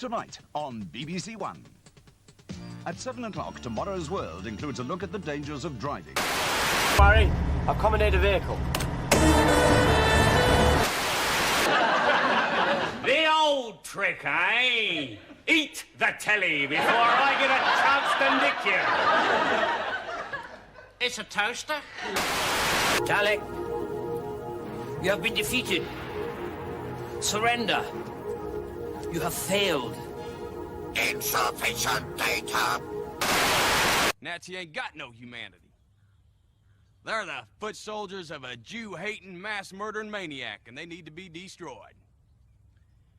tonight on BBC One. At 7 o'clock, Tomorrow's World includes a look at the dangers of driving. Murray, I've commandeered a vehicle. The old trick, eh? Eat the telly before I get a chance to nick you. It's a toaster. Dalek, You have been defeated. Surrender. You have failed. Insufficient data. Nazi ain't got no humanity. They're the foot soldiers of a Jew-hating, mass-murdering maniac, and they need to be destroyed.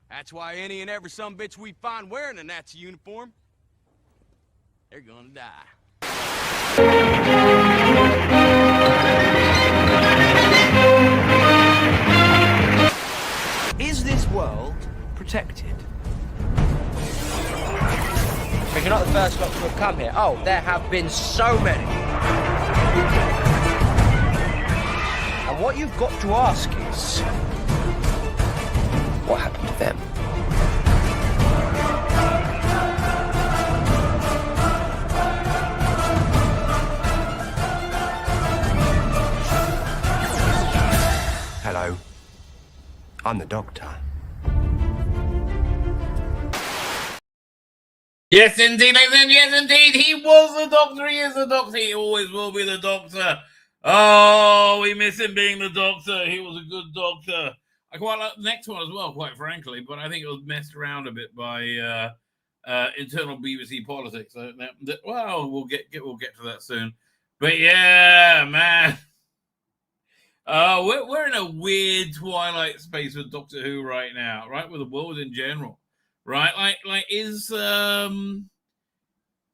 That's why any and every sumbitch we find wearing a Nazi uniform, they're gonna die. is this world protected? Because you're not the first lot to have come here. Oh, there have been so many. And what you've got to ask is, what happened to them? Hello. I'm the doctor. Yes, indeed, yes, indeed. He was the doctor. He is the doctor. He always will be the doctor. Oh, we miss him being the doctor. He was a good doctor. I quite like the next one as well, quite frankly, but I think it was messed around a bit by internal BBC politics. Well, we'll get to that soon. But yeah, man. We're in a weird twilight space with Doctor Who right now, right? With the world in general, right? Like is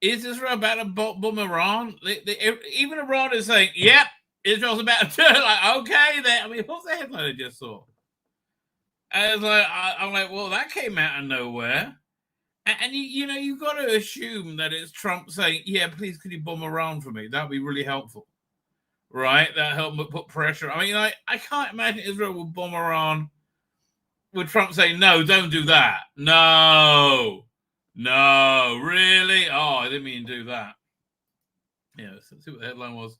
Israel about to bomb Iran? Even Iran is saying, "Yep, Israel's about to." Like, okay, then. I mean, what's the headline I just saw? I was like, I'm like, well, that came out of nowhere, and you know, you've got to assume that it's Trump saying, "Yeah, please, could you bomb Iran for me? That'd be really helpful." Right, that helped put pressure. I mean, I can't imagine Israel would bomb Iran with Trump saying, "No, don't do that." No, really? Oh, I didn't mean to do that. Yeah, let's see what the headline was.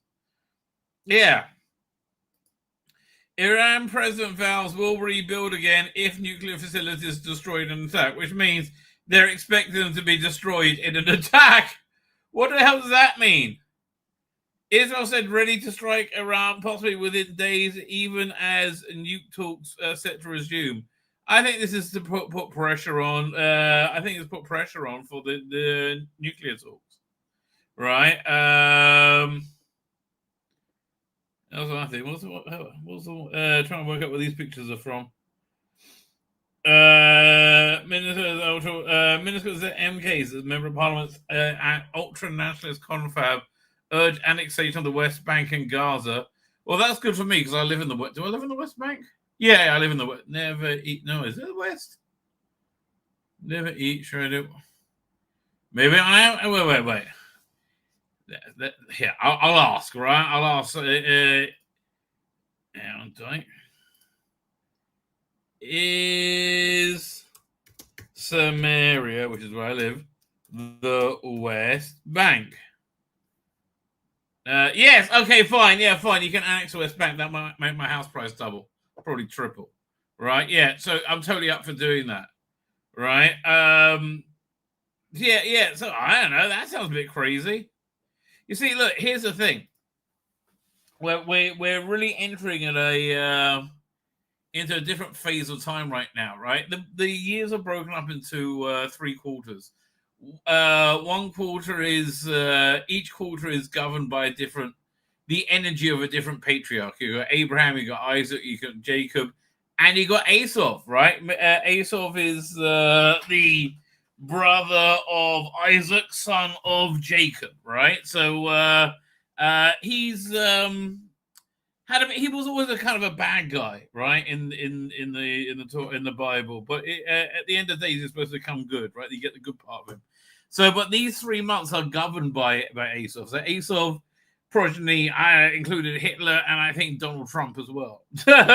Yeah. Iran president vows will rebuild again if nuclear facilities destroyed in an attack, which means they're expecting them to be destroyed in an attack. What the hell does that mean? Israel said ready to strike Iran possibly within days, even as nuke talks set to resume. I think this is to put pressure on. I think it's put pressure on for the nuclear talks, right? That's what I think. What's trying to work out where these pictures are from? Minister MKs, as member of Parliament's ultra-nationalist confab, urge annexation of the West Bank and Gaza. Well, that's good for me because I live in the West. Do I live in the West Bank? Yeah, I live in the West. Never eat. No, is it the West? Never eat. Sure I do. Maybe I am. Wait. Yeah, I'll ask, right? I'll ask. Is Samaria, which is where I live, the West Bank? Yes, okay, fine. Yeah, fine. You can annex the West Bank. That might make my house price double, probably triple. Right? Yeah, so I'm totally up for doing that. Right? Yeah. So I don't know. That sounds a bit crazy. You see, look, here's the thing. We're really entering into a different phase of time right now, right? The years are broken up into 3 quarters. One quarter is each quarter is governed by the energy of a different patriarch. You got Abraham, you got Isaac, you got Jacob, and you got Esau, right? Esau is the brother of Isaac, son of Jacob, right? So he was always a kind of a bad guy, right? In the Bible, but at the end of the day, he's supposed to become good, right? You get the good part of him. So, but these 3 months are governed by Esau. So Esau progeny included Hitler and I think Donald Trump as well. But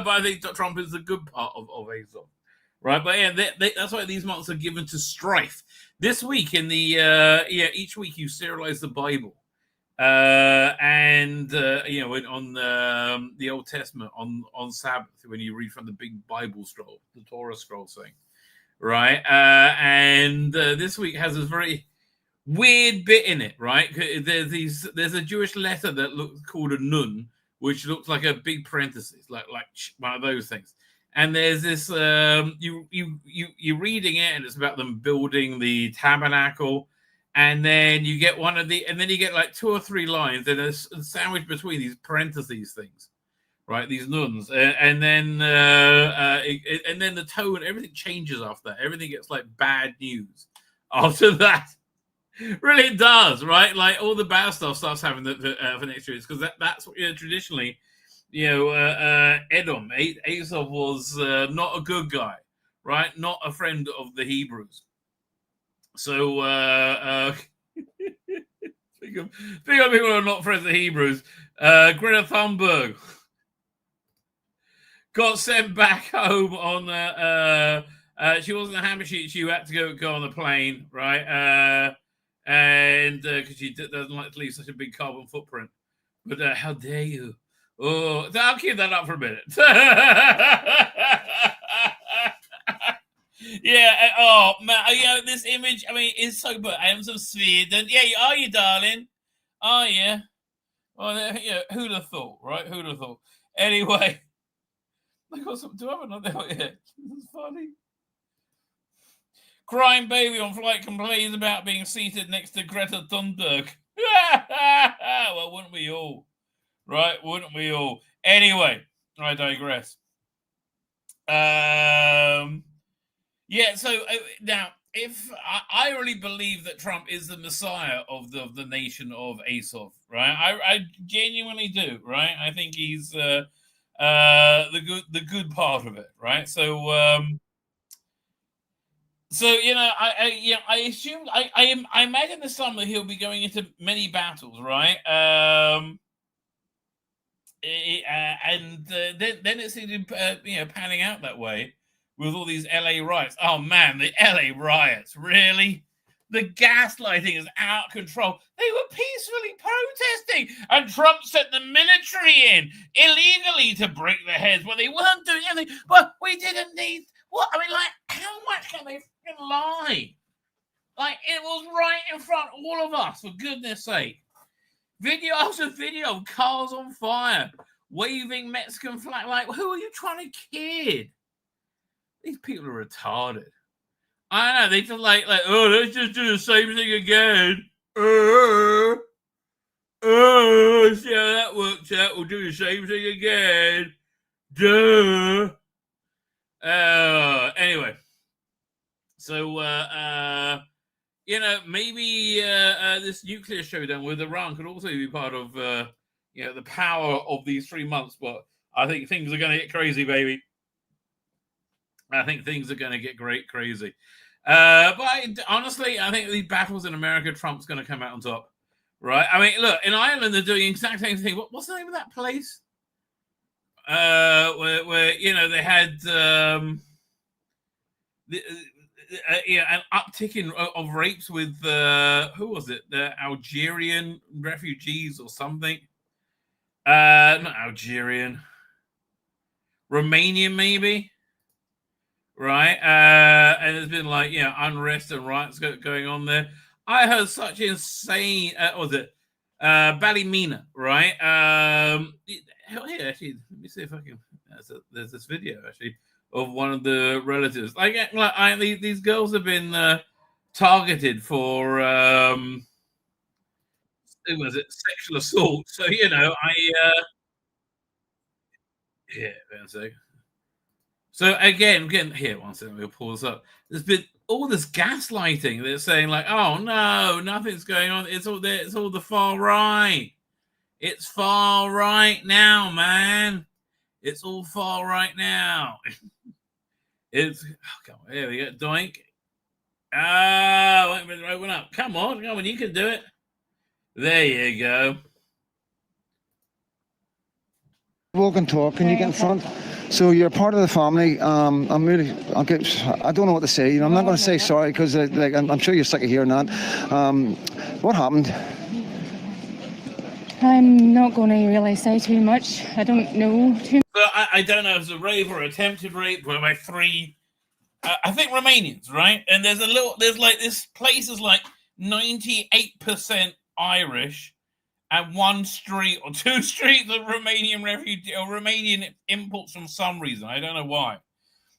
I think Trump is the good part of Esau, right? But yeah, that's why these months are given to strife. This week in the each week you serialize the Bible, and on the Old Testament on Sabbath when you read from the big Bible scroll, the Torah scroll thing, right? And this week has this very weird bit in it, right? There's a Jewish letter that looks called a nun, which looks like a big parenthesis, like one of those things. And there's this you're reading it, and it's about them building the tabernacle, and then you get you get like 2 or 3 lines, and a sandwich between these parentheses things, right? These nuns, and then the tone, everything changes after that. Everything gets like bad news after that. Really, it does, right? Like all the bad stuff starts having for next year, because that's what traditionally, Edom, Esau was not a good guy, right? Not a friend of the Hebrews. So, speaking of people who are not friends of the Hebrews, Greta Thunberg got sent back home on. She wasn't happy. She had to go on the plane, right? And because she doesn't like to leave such a big carbon footprint. But how dare you? Oh, I'll keep that up for a minute. Yeah. Oh man. This image. I mean, it's so good. I am from Sweden. Yeah, are you, darling? Are you? Well, who'd have thought, right? Who'd have thought? Anyway, I got some. Do I have another? Oh, yeah, it's funny. Crying baby on flight complains about being seated next to Greta Thunberg. Well, wouldn't we all? Right? Wouldn't we all? Anyway, I digress. So now, if I really believe that Trump is the messiah of the nation of Esau, right? I genuinely do, right? I think he's the good part of it, right? So I assume I imagine this summer he'll be going into many battles, right? And then it seems panning out that way with all these LA riots. Oh man, the LA riots, really? The gaslighting is out of control. They were peacefully protesting, and Trump sent the military in illegally to break their heads when they weren't doing anything. But we didn't need what? I mean, like, how much can they lie? Like, it was right in front of all of us, for goodness sake. Video after video, cars on fire, waving Mexican flag. Like, who are you trying to kid? These people are retarded. I don't know. They just like, oh, let's just do the same thing again. See how that works out. We'll do the same thing again. Duh. Anyway. So, maybe this nuclear showdown with Iran could also be part of, the power of these 3 months. But I think things are going to get crazy, baby. I think things are going to get crazy. But honestly, I think these battles in America, Trump's going to come out on top, right? I mean, look, in Ireland, they're doing the exact same thing. What's the name of that place? Where they had an uptick of rapes with who was it? The Algerian refugees or something? Not Algerian, Romanian maybe. Right, and there's been unrest and riots going on there. I heard such insane. Was it Ballymena? Right. Here, actually, let me see if I can. There's this video actually of one of the relatives. These girls have been targeted for was it sexual assault? So yeah, one second. So again, here, one second, we'll pull this up. There's been all this gaslighting. They're saying oh no, nothing's going on. It's all there. It's all the far right. It's far right now, man. It's all far right now. Come on, here we go. Doink. Wait a minute, open up. Come on, you can do it. There you go. Walk and talk, and you get in front. So you're part of the family. I don't know what to say. You know, I'm not going to say sorry because I'm sure you're sick of hearing that. What happened? I'm not going to really say too much. I don't know too much. But I don't know if it's a rape or attempted rape by three, I think Romanians, right? And there's like this place is like 98% Irish and one street or two streets of Romanian refugee or Romanian imports from some reason. I don't know why.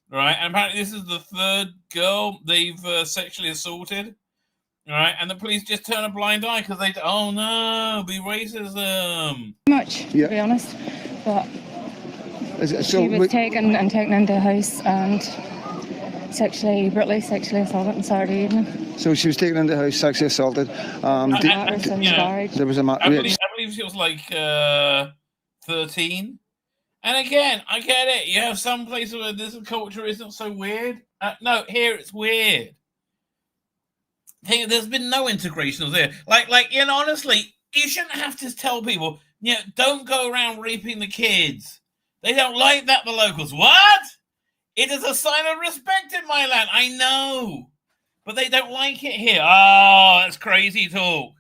Right? And apparently this is the third girl they've sexually assaulted. Right? And the police just turn a blind eye because oh no, be racism. Much, to be honest. But she was taken into a house and brutally sexually assaulted on Saturday evening. So she was taken into the house, sexually assaulted. There was a I believe she was like 13. And again, I get it. You have some places where this culture isn't so weird. No, here it's weird. There's been no integration there. Honestly, you shouldn't have to tell people, don't go around raping the kids. They don't like that, the locals. What? It is a sign of respect in my land. I know. But they don't like it here. Oh, that's crazy talk.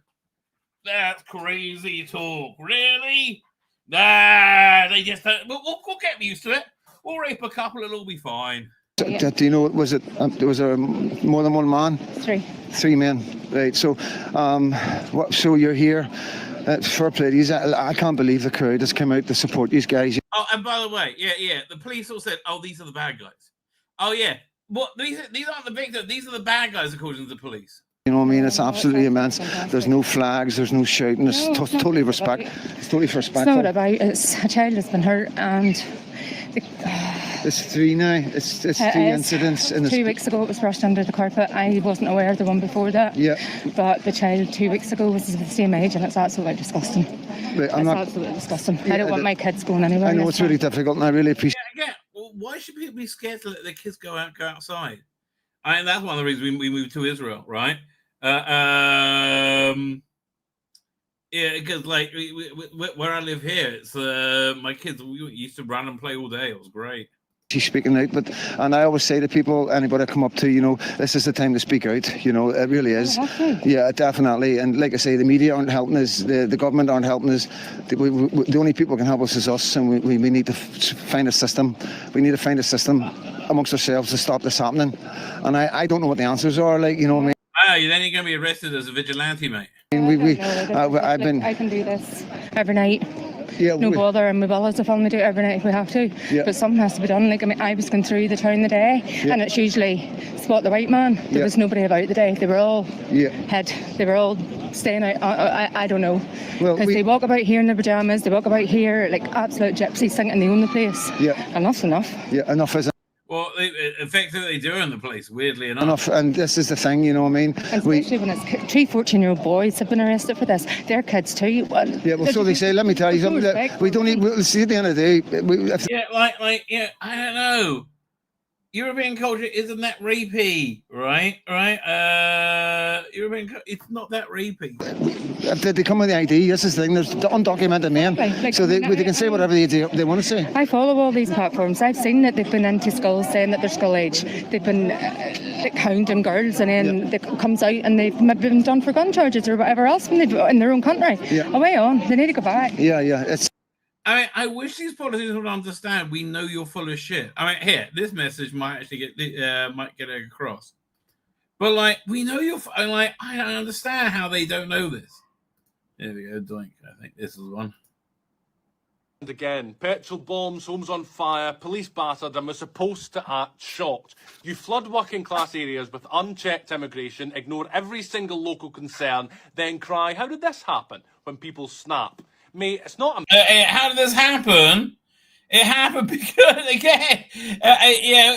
That's crazy talk. Really? Nah, they just don't. We'll get used to it. We'll rape a couple, it'll all be fine. Do you know, was there more than one man? Three men. Right. So, so you're here. Fair play to you. I can't believe the crowd has come out to support these guys. Oh, and by the way, the police all said, "Oh, these are the bad guys." Oh yeah, what these aren't the victims. These are the bad guys, according to the police. You know what I mean? It's absolutely immense. There's no flags. There's no shouting. It's totally respect. It's totally respectful. It's not about. It's a child has been hurt and. It's three now. It's three incidents. 2 weeks ago it was brushed under the carpet. I wasn't aware of the one before that. Yeah. But the child 2 weeks ago was the same age and it's absolutely disgusting. Right, absolutely disgusting. I don't want my kids going anywhere. I know it's really difficult and I really appreciate it. Yeah. Well, why should people be scared to let their kids go outside? I mean, that's one of the reasons we moved to Israel, right? Yeah, because where I live here, it's my kids. We used to run and play all day. It was great. She's speaking out, and I always say to people, anybody I come up to, this is the time to speak out. It really is. Yeah, definitely. And like I say, the media aren't helping us. The government aren't helping us. The only people who can help us is us, and we need to find a system. We need to find a system amongst ourselves to stop this happening. And I don't know what the answers are. You know what I mean? Oh, then you're going to be arrested as a vigilante, mate. I can do this every night. Yeah, no bother, and we've always a family do it every night if we have to. Yeah. But something has to be done. I was going through the town the day, and it's usually spot the white man. There was nobody about the day. They were all They were all staying out. I don't know, because they walk about here in their pajamas. They walk about here like absolute gypsies thinking they own the place. Yeah, enough's enough. Yeah, enough is. Well, effectively, they do in the place, weirdly enough. And this is the thing, you know what I mean? And especially when it's 3 14-year-old boys have been arrested for this. They're kids too. So they say, let me tell you something. We don't need, we'll see at the end of the day. I don't know. European culture isn't that rapey, right? European, it's not that rapey. They come with the ID. This is the thing. There's the undocumented men, so they can say whatever they want to say. I follow all these platforms. I've seen that they've been into schools saying that they're school age. They've been hounding girls, and then it comes out and they've maybe been done for gun charges or whatever else when they've in their own country. Away on. They need to go back. It's. I wish these politicians would understand. We know you're full of shit. Here, this message might actually get across. But we know you're. I don't understand how they don't know this. There we go, doink. I think this is one. And again, petrol bombs, homes on fire, police battered, and we're supposed to act shocked. You flood working class areas with unchecked immigration, ignore every single local concern, then cry, how did this happen? When people snap. Mate, it's not how did this happen? It happened because, again,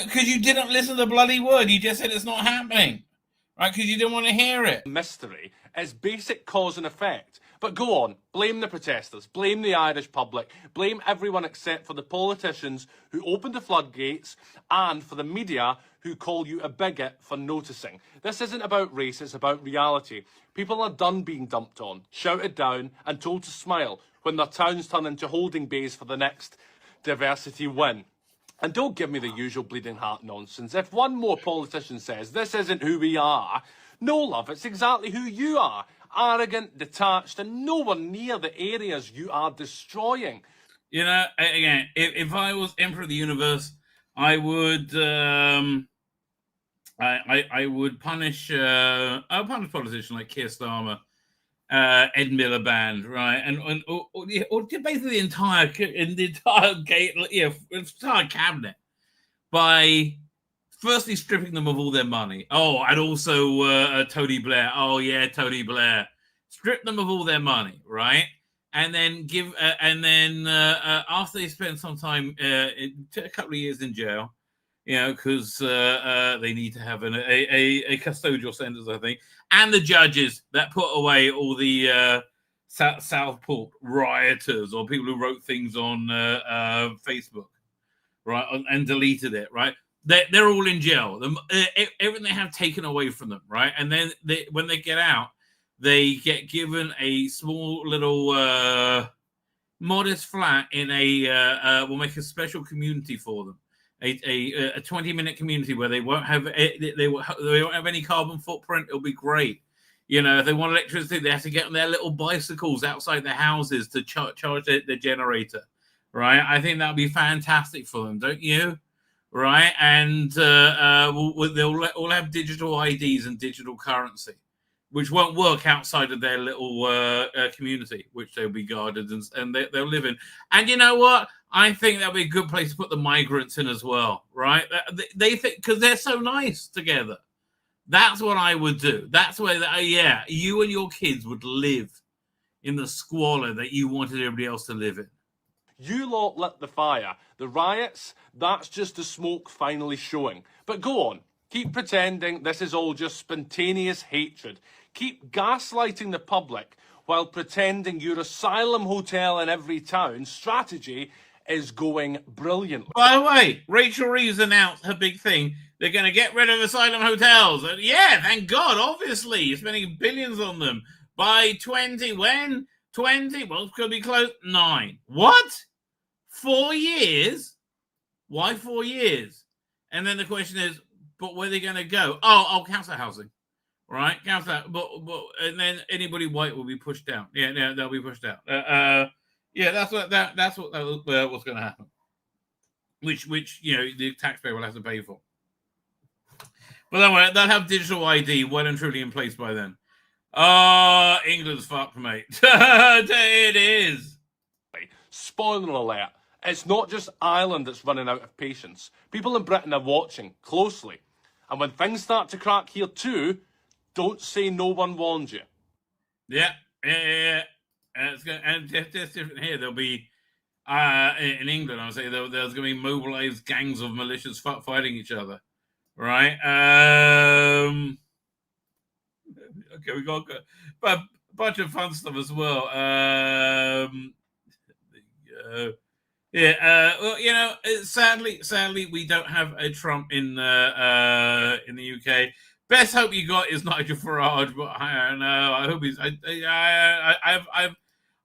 because you didn't listen to the bloody word. You just said it's not happening, right? Because you didn't want to hear it. Mystery. It's basic cause and effect. But go on, blame the protesters, blame the Irish public, blame everyone except for the politicians who opened the floodgates and for the media who call you a bigot for noticing. This isn't about race, it's about reality. People are done being dumped on, shouted down and told to smile when their towns turn into holding bays for the next diversity win. And don't give me the usual bleeding heart nonsense. If one more politician says this isn't who we are, no, love, it's exactly who you are. Arrogant, detached, and nowhere near the areas you are destroying. You know, again, if I was Emperor of the Universe, I would I would punish politicians like Keir Starmer, Ed Miliband, right, or basically the entire cabinet by firstly stripping them of all their money. Oh, and also Tony Blair. Oh yeah, Tony Blair. Strip them of all their money, right? And then after they spend some time, a couple of years in jail, you know, because they need to have a custodial sentence, I think, and the judges that put away all the Southport rioters or people who wrote things on Facebook, right, and deleted it, right? They're all in jail. Everything they have taken away from them, right? And then when they get out, they get given a small little modest flat in we'll make a special community for them. A 20-minute community where they won't have any carbon footprint. It'll be great. You know, if they want electricity, they have to get on their little bicycles outside their houses to charge their generator, right? I think that would be fantastic for them, don't you? Right? And they'll all have digital IDs and digital currency, which won't work outside of their little community, which they'll be guarded and they'll live in. And you know what? I think that'll be a good place to put the migrants in as well, right? They think, because they're so nice together. That's what I would do. That's where, you and your kids would live in the squalor that you wanted everybody else to live in. You lot lit the fire. The riots, that's just the smoke finally showing. But go on. Keep pretending this is all just spontaneous hatred. Keep gaslighting the public while pretending your asylum hotel in every town strategy is going brilliantly. By the way, Rachel Reeves announced her big thing. They're going to get rid of asylum hotels. Yeah, thank God, obviously. You're spending billions on them. By 20, when? 20? Well, it's going to be close. 9. What? 4 years? Why 4 years? And then the question is, but where are they going to go? Oh, council housing, right? Council, but and then anybody white will be pushed down. Yeah, they'll be pushed out. That's what's going to happen. Which you know the taxpayer will have to pay for. But don't worry, they'll have digital ID well and truly in place by then. England's fucked, mate. It is. Spoiler alert. It's not just Ireland that's running out of patience. People in Britain are watching closely. And when things start to crack here too, don't say no one warned you. Yeah. It's just different here. There'll be, in England, I would say there's going to be mobilized gangs of militias fighting each other. Right? Okay, we got a bunch of fun stuff as well. Well, you know, sadly, we don't have a Trump in the UK. Best hope you got is Nigel Farage, but I don't know. I hope he's. I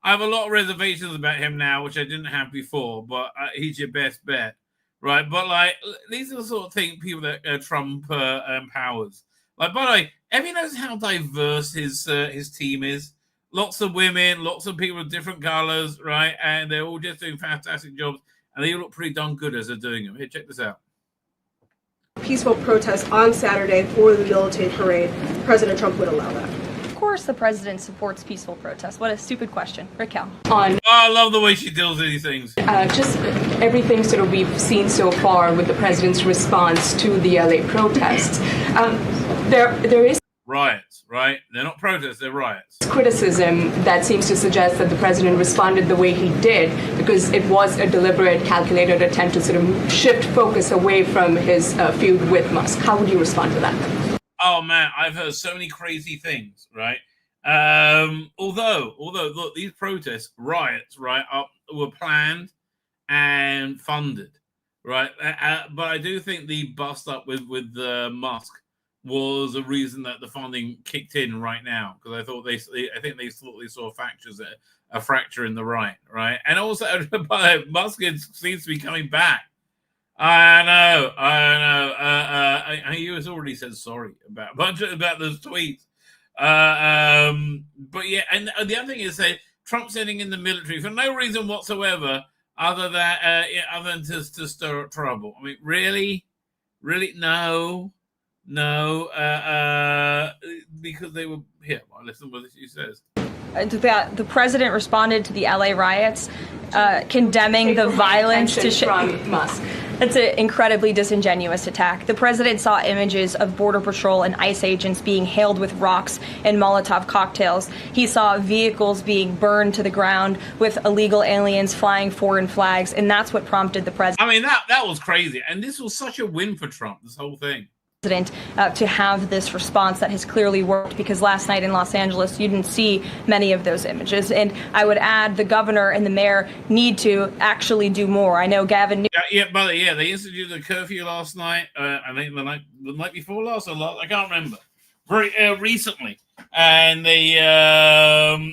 have a lot of reservations about him now, which I didn't have before. But he's your best bet, right? But like, these are the sort of people that Trump empowers. Like, by the way, have you noticed how diverse his team is? Lots of women, lots of people of different colors, right? And they're all just doing fantastic jobs. And they all look pretty darn good as they're doing them. Here, check this out. Peaceful protest on Saturday for the militant parade. President Trump would allow that. Of course the president supports peaceful protests. What a stupid question. Raquel. I love the way she deals with these things. Just everything sort of we've seen so far with the president's response to the LA protests. There is riots, right? They're not protests, they're riots. Criticism that seems to suggest that the president responded the way he did because it was a deliberate, calculated attempt to sort of shift focus away from his feud with Musk. How would you respond to that? Oh man, I've heard so many crazy things, right? Although look, these protests, riots, right, were planned and funded, right? But I do think the bust up with Musk was a reason that the funding kicked in right now, because I think they thought they saw a fracture in the right, and also Musk seems to be coming back, I know. He has already said sorry about a bunch about those tweets. But yeah, and the other thing is that Trump's sending in the military for no reason whatsoever, other than to stir up trouble. I mean, really, no, because they were here. Well, listen to what she says. The president responded to the LA riots, condemning the violence from Musk. It's an incredibly disingenuous attack. The president saw images of Border Patrol and ICE agents being hailed with rocks and Molotov cocktails. He saw vehicles being burned to the ground with illegal aliens flying foreign flags, and that's what prompted the president. I mean, that was crazy, and this was such a win for Trump, this whole thing. To have this response that has clearly worked, because last night in Los Angeles you didn't see many of those images. And I would add the governor and the mayor need to actually do more. I know Gavin they instituted a curfew last night. I think the night before last, I can't remember. Very recently, and they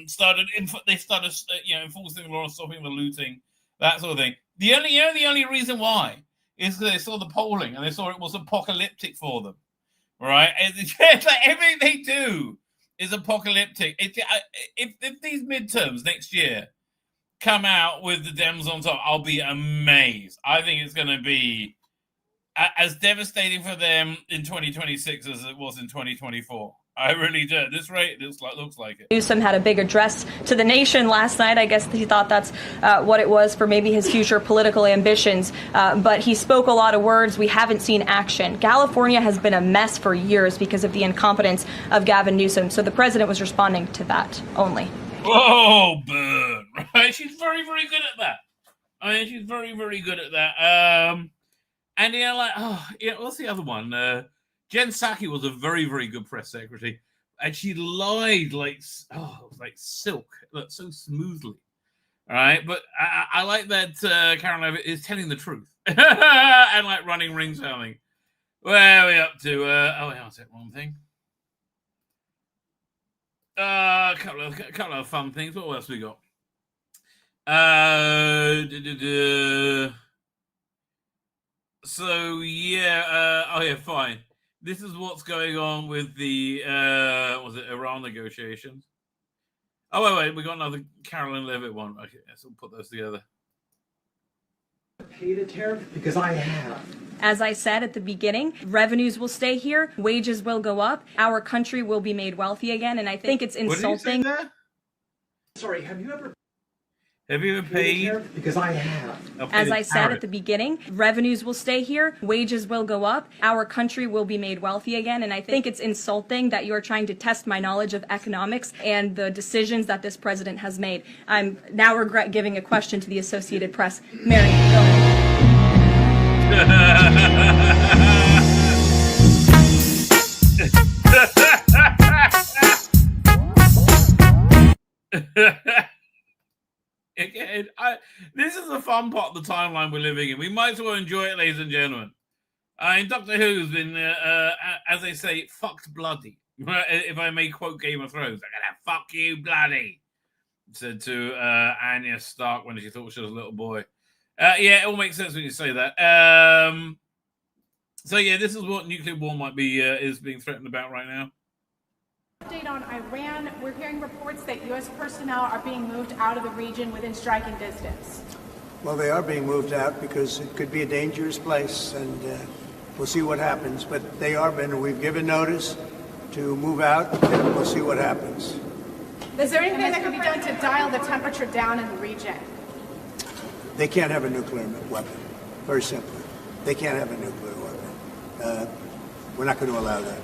started enforcing the law, stopping the looting, that sort of thing. The only reason why is because they saw the polling and they saw it was apocalyptic for them, right? It's like everything they do is apocalyptic. If these midterms next year come out with the Dems on top, I'll be amazed. I think it's going to be as devastating for them in 2026 as it was in 2024. I really do. This rate looks like it. Newsom had a big address to the nation last night. I guess he thought that's what it was for maybe his future political ambitions. But he spoke a lot of words. We haven't seen action. California has been a mess for years because of the incompetence of Gavin Newsom. So the president was responding to that only. Oh, burn. Right? She's very, very good at that. I mean, she's very, very good at that. And what's the other one? Jen Psaki was a very, very good press secretary, and she lied like silk, so smoothly. All right, but I like that Karen Levitt is telling the truth and like running rings telling. Where are we up to? I said wrong thing. A couple of fun things. What else we got? So yeah, fine. This is what's going on with the Iran negotiations. Oh wait, we got another Carolyn Levitt one. Okay, so we'll put those together. Pay the tariff because I have. As I said at the beginning, revenues will stay here, wages will go up, our country will be made wealthy again, and I think it's insulting. What did you say there? Sorry, have you ever paid? Because I have. As I said at the beginning, revenues will stay here, wages will go up, our country will be made wealthy again, and I think it's insulting that you are trying to test my knowledge of economics and the decisions that this president has made. I'm now regret giving a question to the Associated Press. Mary, go ahead. Again, this is the fun part of the timeline we're living in. We might as well enjoy it, ladies and gentlemen. Doctor Who's been, as they say, fucked bloody. If I may quote Game of Thrones, I'm gonna fuck you bloody, said to Arya Stark when she thought she was a little boy. Yeah, it all makes sense when you say that. So yeah, this is what nuclear war might be is being threatened about right now. Update on Iran. We're hearing reports that U.S. personnel are being moved out of the region within striking distance. Well, they are being moved out because it could be a dangerous place, and we'll see what happens. But they are been. We've given notice to move out, and we'll see what happens. Is there anything that can be done to dial the temperature down in the region? They can't have a nuclear weapon. Very simply, they can't have a nuclear weapon. We're not going to allow that.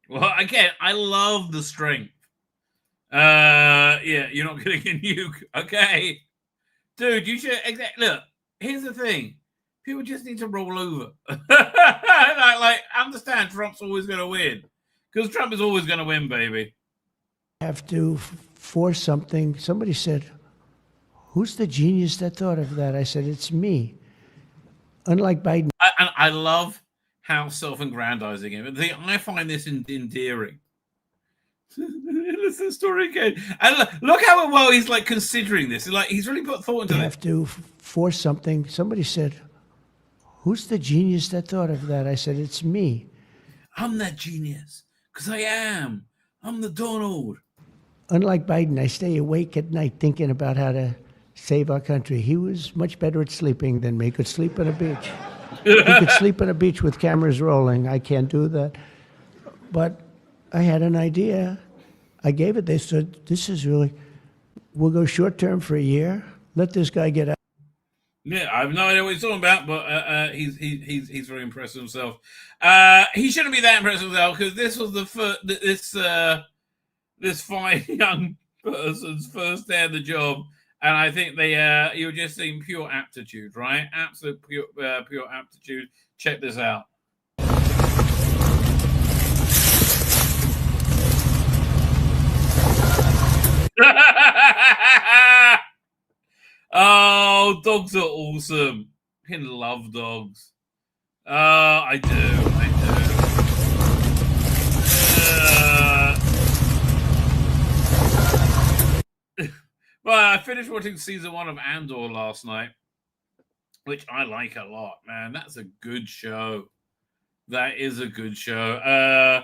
Well, again, I love the strength. Yeah, you're not getting a nuke. Okay. Dude, you should... Look, here's the thing. People just need to roll over. like, understand Trump's always going to win. Because Trump is always going to win, baby. Have to force something. Somebody said, who's the genius that thought of that? I said, it's me. Unlike Biden. I love how self-aggrandizing him. I find this endearing. Listen to the story again. And look how well he's like considering this. Like he's really put thought into it. Have to force something. Somebody said, who's the genius that thought of that? I said, it's me. I'm that genius, because I am. I'm the Donald. Unlike Biden, I stay awake at night thinking about how to save our country. He was much better at sleeping than me. Could sleep on a beach. He could sleep on a beach with cameras rolling. I can't do that. But I had an idea. I gave it. They said, this is really, we'll go short term for a year. Let this guy get out. Yeah, I have no idea what he's talking about, but he's very impressed with himself. He shouldn't be that impressed with himself, because this was the first, this fine young person's first day of the job, and I think you were just seeing pure aptitude, right? Absolute pure aptitude. Check this out. Oh, dogs are awesome. I can love dogs. I do. Well, I finished watching season 1 of Andor last night, which I like a lot, man. That's a good show. That is a good show.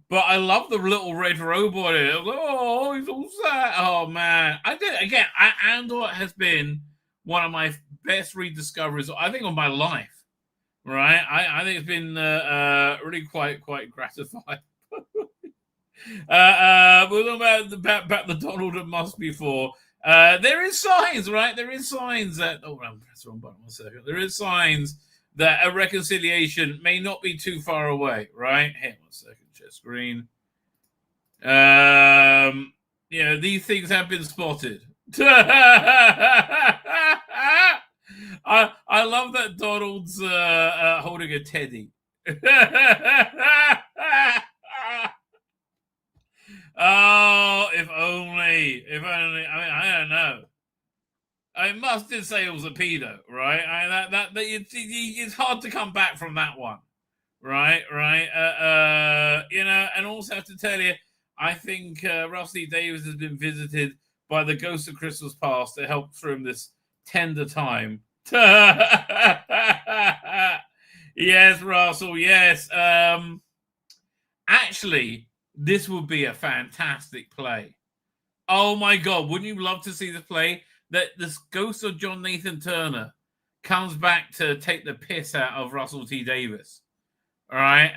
But I love the little red robot in it. Oh, he's all sad. Oh, man. Andor has been one of my best rediscoveries, I think, of my life. Right? I think it's been really quite gratifying. We were talking about the Donald and Musk before. There is signs, right? There is signs that... Oh, I'm pressing the wrong button 1 second. There is signs that a reconciliation may not be too far away, right? Hang on 1 second, share screen. These things have been spotted. I love that Donald's holding a teddy. Oh, if only. I don't know. Musk did say it was a pedo, right? It's hard to come back from that one, right? And also have to tell you, I think Russell T. Davies has been visited by the ghost of Christmas past to help through him this tender time. Yes, Russell, yes. Actually, this would be a fantastic play. Oh my God, wouldn't you love to see the play? That this ghost of John Nathan Turner comes back to take the piss out of Russell T. Davies. All right.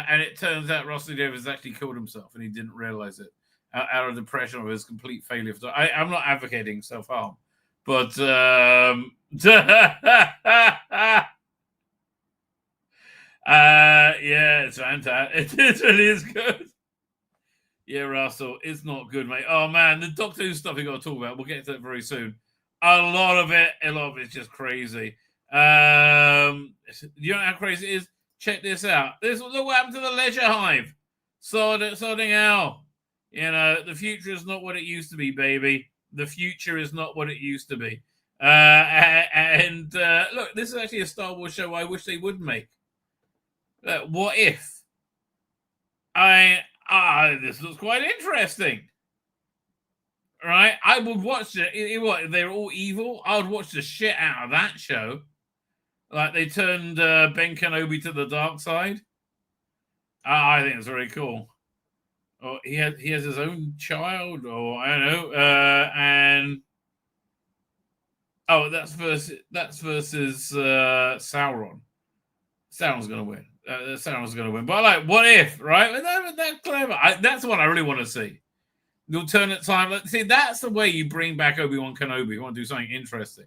And it turns out Russell T. Davies actually killed himself and he didn't realize it out of depression of his complete failure. I'm not advocating self-harm, but yeah, it's fantastic. It really is good. Yeah, Russell, it's not good, mate. Oh, man, the Doctor Who stuff we got to talk about. We'll get to that very soon. A lot of it is just crazy. You know how crazy it is? Check this out. Look what happened to the Leisure Hive. Sorting out. The future is not what it used to be, baby. The future is not what it used to be. Look, this is actually a Star Wars show I wish they would make. What if? This looks quite interesting. Right? I would watch it. What, they're all evil? I would watch the shit out of that show. Like they turned Ben Kenobi to the dark side. I think it's very cool. Or he has his own child, or I don't know. That's versus Sauron. Sauron's gonna win. Sauron's going to win. But what if, right? That's clever. That's what I really want to see. The alternate time. See, that's the way you bring back Obi-Wan Kenobi. You want to do something interesting.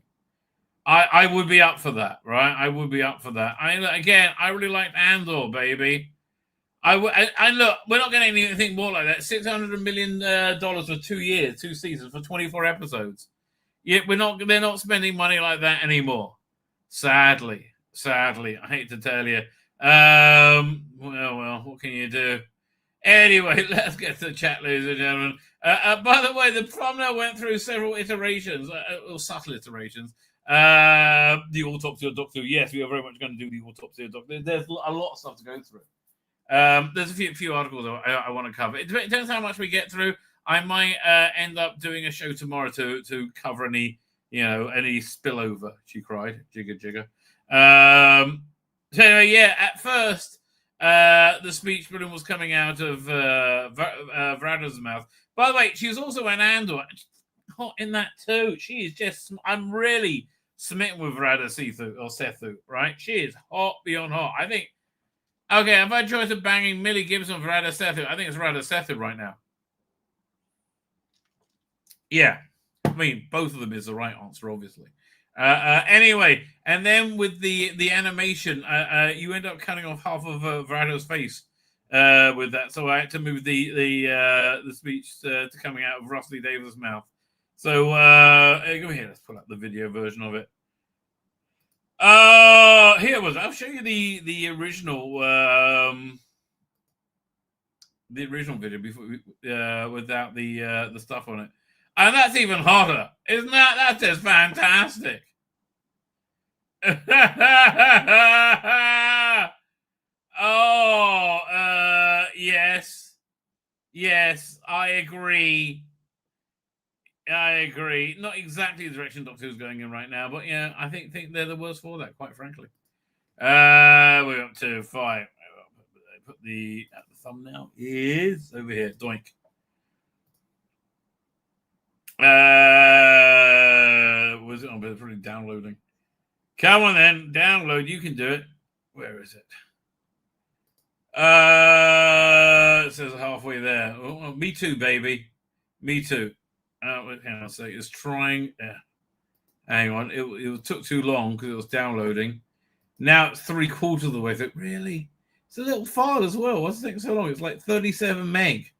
I would be up for that, right? I would be up for that. I really liked Andor, baby. Look, we're not getting anything more like that. $600 million for 2 years, 2 seasons, for 24 episodes. Yeah, they're not spending money like that anymore. Sadly, I hate to tell you. Well, what can you do? Anyway, let's get to the chat, ladies and gentlemen. By the way, the thumbnail went through several iterations, or subtle iterations. The autopsy of Doctor Who. Yes, we are very much going to do the autopsy of Doctor Who. There's a lot of stuff to go through. There's a few articles I want to cover. It depends how much we get through. I might end up doing a show tomorrow to cover any spillover. She cried, jigger. So yeah, at first, the speech was coming out of Vrada's mouth. By the way, she was also an Andor. Hot in that too. She is just. I'm really smitten with Vrada Sethu, right? She is hot beyond hot. I think. Okay, if I had a choice of banging Millie Gibson or Vrada Sethu, I think it's Vrada Sethu right now. Yeah, I mean both of them is the right answer, obviously. Anyway, and then with the animation, you end up cutting off half of Vrada's face with that, so I had to move the speech to coming out of Rusty Davis' mouth. So go here, let's pull up the video version of it. Here it was. I'll show you the original video before without the stuff on it. And that's even hotter. Isn't that? That's just fantastic. Yes. Yes, I agree. Not exactly the direction Doctor Who's going in right now, but yeah, I think they're the worst for that, quite frankly. We're up to 5. Put the thumbnail is over here. Doink. Was it on? But it's probably downloading. Come on then, download. You can do it. Where is it? It says halfway there. Oh, me too, baby. Me too. Hang on a sec. It's trying. Hang on. It took too long because it was downloading. Now it's 3/4 of the way through. Really? It's a little file as well. What's it taking so long? It's like 37 meg.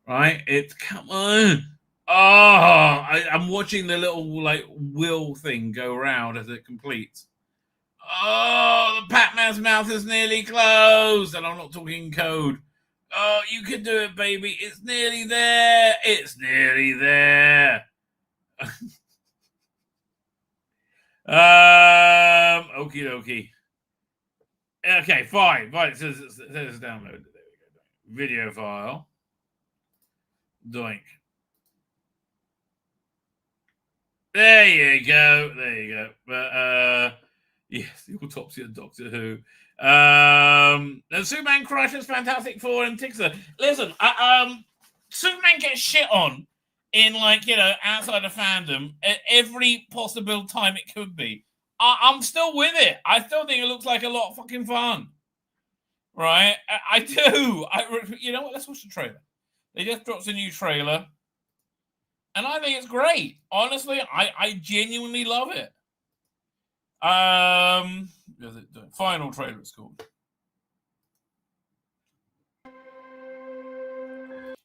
Right? It's come on. I'm watching the little wheel thing go around as it completes. Oh, the Pac-Man's mouth is nearly closed, and I'm not talking code. Oh, you can do it, baby. It's nearly there. It's nearly there. Okie dokie. Okay, fine. It says download. There we go. Video file. Doink. There you go. But yes, the autopsy of Doctor Who. And Superman crushes Fantastic Four and Tixer. Listen, Superman gets shit on in outside of fandom at every possible time it could be. I'm still with it. I still think it looks like a lot of fucking fun. Right? I do. You know what? Let's watch the trailer. They just dropped a new trailer. And I think it's great. Honestly, I genuinely love it. Final trailer, it's called.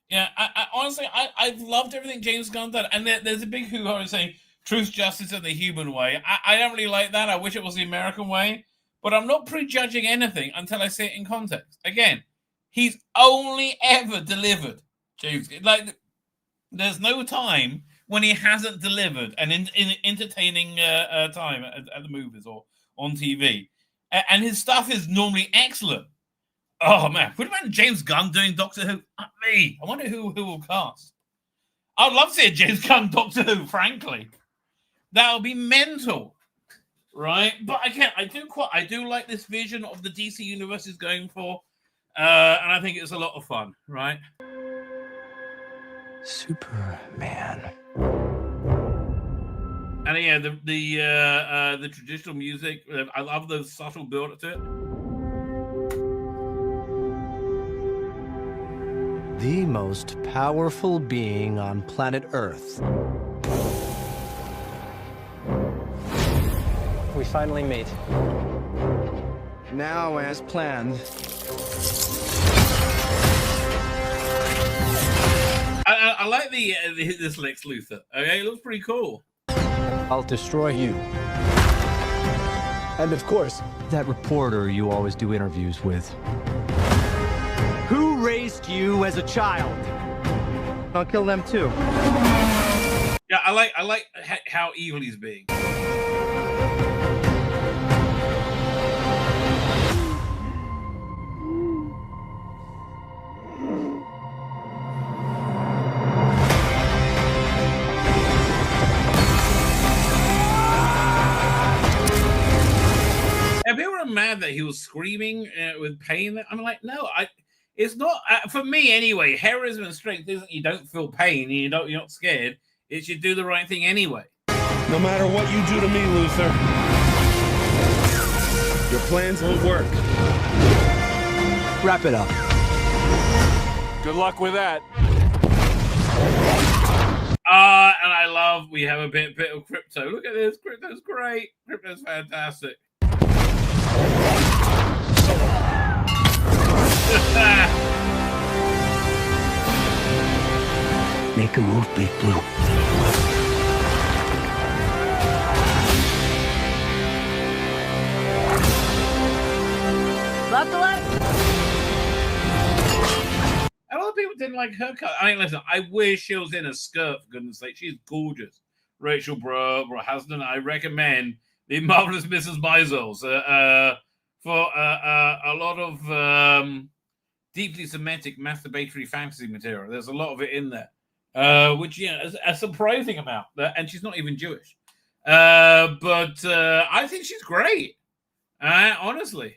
Yeah, honestly, I've loved everything James Gunn done. And there's a big hoo-ha saying truth, justice, and the human way. I don't really like that. I wish it was the American way. But I'm not prejudging anything until I see it in context. Again, he's only ever delivered, James. There's no time when he hasn't delivered an entertaining time at the movies or on TV. And his stuff is normally excellent. Oh, man. What about James Gunn doing Doctor Who? Me. I wonder who will cast. I'd love to see a James Gunn Doctor Who, frankly. That would be mental. Right? But I do like this vision of the DC universe is going for. And I think it's a lot of fun, right? Superman. And yeah, the traditional music. I love the subtle build to it. The most powerful being on planet Earth. We finally meet. Now, as planned. I like this Lex Luthor. Okay, it looks pretty cool. I'll destroy you. And of course, that reporter you always do interviews with. Who raised you as a child? I'll kill them too. Yeah, I like how evil he's being. Have you ever mad that he was screaming with pain. I'm like, no, it's not for me anyway. Heroism and strength isn't you don't feel pain, you're not scared. It's you do the right thing anyway. No matter what you do to me, Luther, your plans won't work. Wrap it up. Good luck with that. And I love we have a bit of crypto. Look at this. Crypto's great. Crypto's fantastic. Make a move, Big Blue. Buckle up. A lot of people didn't like her cut. I mean, listen, I wish she was in a skirt, for goodness sake. She's gorgeous. Rachel Brosnahan, I recommend The Marvelous Mrs. Maisel for a lot of deeply Semitic masturbatory fantasy material. There's a lot of it in there, which, is a surprising amount. And she's not even Jewish. But I think she's great, honestly.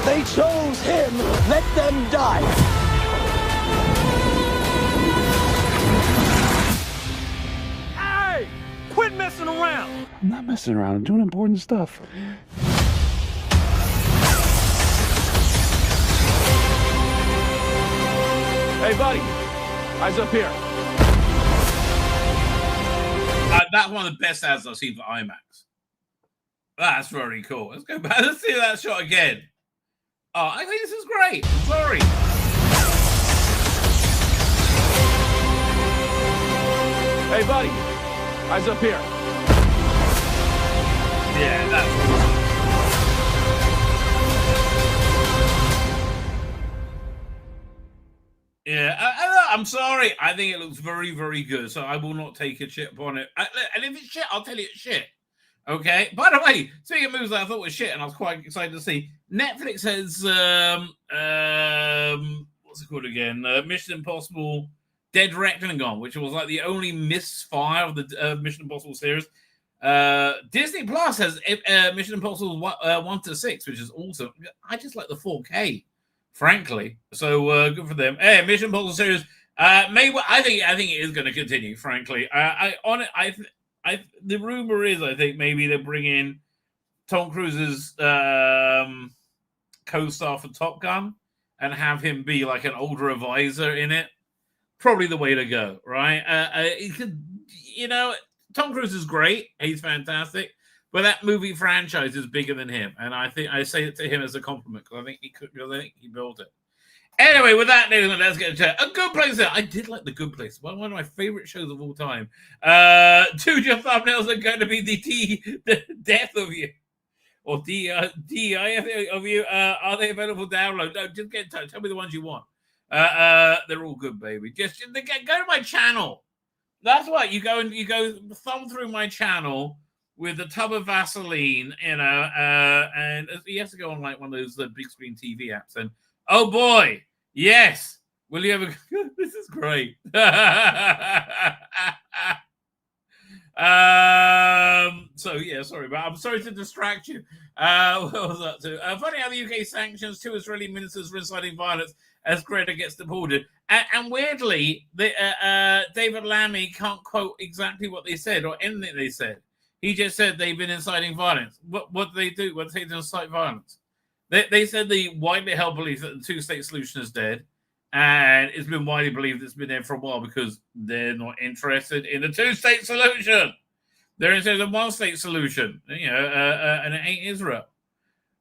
They chose him. Let them die. Hey! Quit messing around. I'm not messing around. I'm doing important stuff. Hey, buddy. Eyes up here. That's one of the best ads I've seen for IMAX. That's very cool. Let's go back. Let's see that shot again. Oh, I think this is great. I'm sorry. Hey, buddy. Eyes up here. Yeah, that's awesome. Yeah, I'm sorry. I think it looks very, very good. So I will not take a shit upon it. And if it's shit, I'll tell you it's shit. Okay. By the way, speaking of movies that I thought was shit, and I was quite excited to see, Netflix has what's it called again? Mission Impossible: Dead Reckoning Gone, which was like the only misfire of the Mission Impossible series. Disney Plus has Mission Impossible 1 to 6, which is awesome. I just like the 4K, frankly. So good for them. Hey, Mission Impossible series. I think it is going to continue. Frankly, the rumor is I think maybe they bring in Tom Cruise's co-star for Top Gun and have him be like an older advisor in it. Probably the way to go, right? He could, Tom Cruise is great. He's fantastic. But that movie franchise is bigger than him. And I think I say it to him as a compliment because I think he built it. Anyway, with that, let's get into A Good Place. I did like The Good Place. One of my favorite shows of all time. 2 of your thumbnails are going to be the death of you. Or DI of you. Are they available for download? No, just get in touch. Tell me the ones you want. They're all good, baby. Just go to my channel. That's what you go thumb through my channel with a tub of Vaseline, and you have to go on like one of those big screen TV apps. And oh boy, yes, will you ever? This is great. So yeah, sorry, but I'm sorry to distract you. What was that too? Funny how the UK sanctions 2 Israeli ministers for inciting violence as Greta gets deported. And weirdly, David Lammy can't quote exactly what they said or anything they said. He just said they've been inciting violence. What do they do? What do they do to incite violence? They said they widely held belief that the 2-state solution is dead. And it's been widely believed it's been there for a while because they're not interested in the 2-state solution. They're interested in the 1-state solution, and it ain't Israel.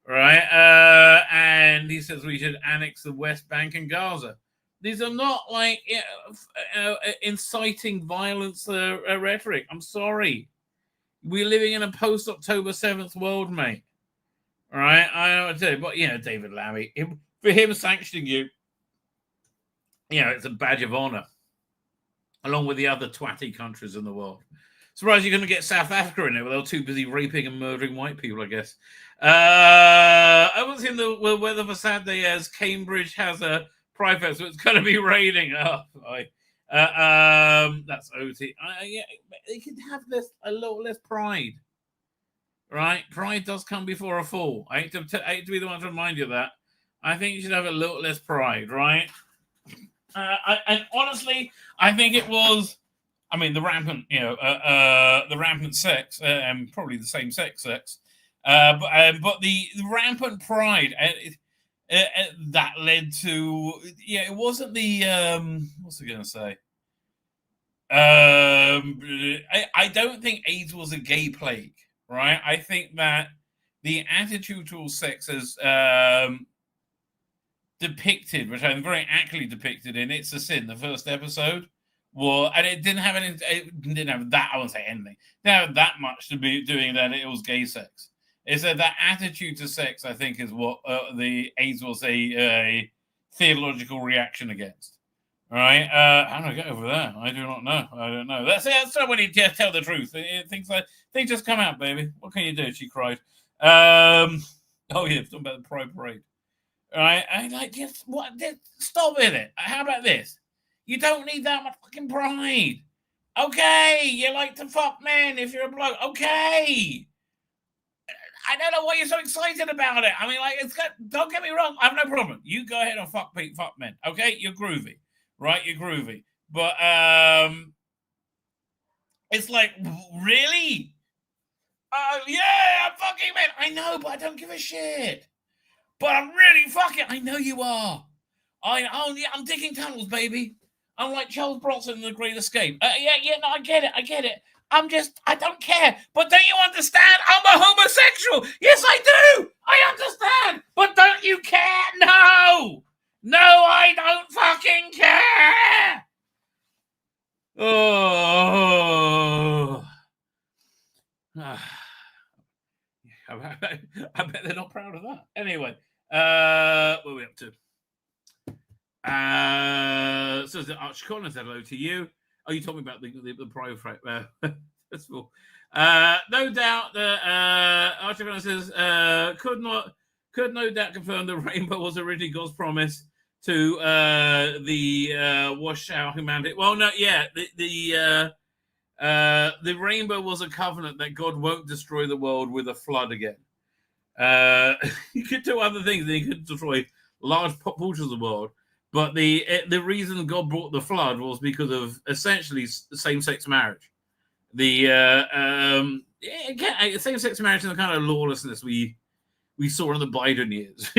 Right? And he says we should annex the West Bank and Gaza. These are not like inciting violence rhetoric. I'm sorry. We're living in a post-October 7th world, mate. All right? I know what to tell you. But, David Lammy, for him sanctioning you, it's a badge of honor, along with the other twatty countries in the world. Surprised you're going to get South Africa in there, but they're too busy raping and murdering white people, I guess. I was in the weather for Saturday as Cambridge has a pride fest, so it's going to be raining. Oh, boy. That's OT. Yeah, they could have this a little less pride, right? Pride does come before a fall. I hate to be the one to remind you of that. I think you should have a little less pride, right? And honestly, I think it was. I mean, the rampant, the rampant sex, and probably the same sex, but the rampant pride that led to, it wasn't the what's I going to say? I don't think AIDS was a gay plague, right? I think that the attitude towards sex as depicted, which I'm very accurately depicted in It's a Sin, the first episode. Well, and it didn't have that. I won't say anything. It didn't have that much to be doing that. It was gay sex. It's that attitude to sex, I think, is what the AIDS was a theological reaction against. All right, how do I get over that? I do not know. I don't know. That's when you tell the truth. Things just come out, baby. What can you do? She cried. Oh yeah, talking about the Pride Parade. All right, I like just stop with it. How about this? You don't need that much fucking pride. Okay, you like to fuck men if you're a bloke. Okay. I don't know why you're so excited about it. I mean, don't get me wrong. I have no problem. You go ahead and fuck men. Okay, you're groovy, right? You're groovy. But it's like, really? Yeah, I'm fucking men. I know, but I don't give a shit. But I'm really fucking. I know you are. I'm digging tunnels, baby. I'm like Charles Bronson in The Great Escape. No, I get it. I don't care. But don't you understand? I'm a homosexual. Yes, I do. I understand. But don't you care? No, I don't fucking care. Oh. I bet they're not proud of that. Anyway, what are we up to? So the Arch Collins said hello to you. Oh, you told me about the private first of all. No doubt that Arch Collins says could no doubt confirm the rainbow was originally God's promise to the wash out humanity. Well, no, yeah, the rainbow was a covenant that God won't destroy the world with a flood again. You could do other things. You could destroy large portions of the world. But the reason God brought the flood was because of essentially same-sex marriage. The same-sex marriage and the kind of lawlessness we saw in the Biden years.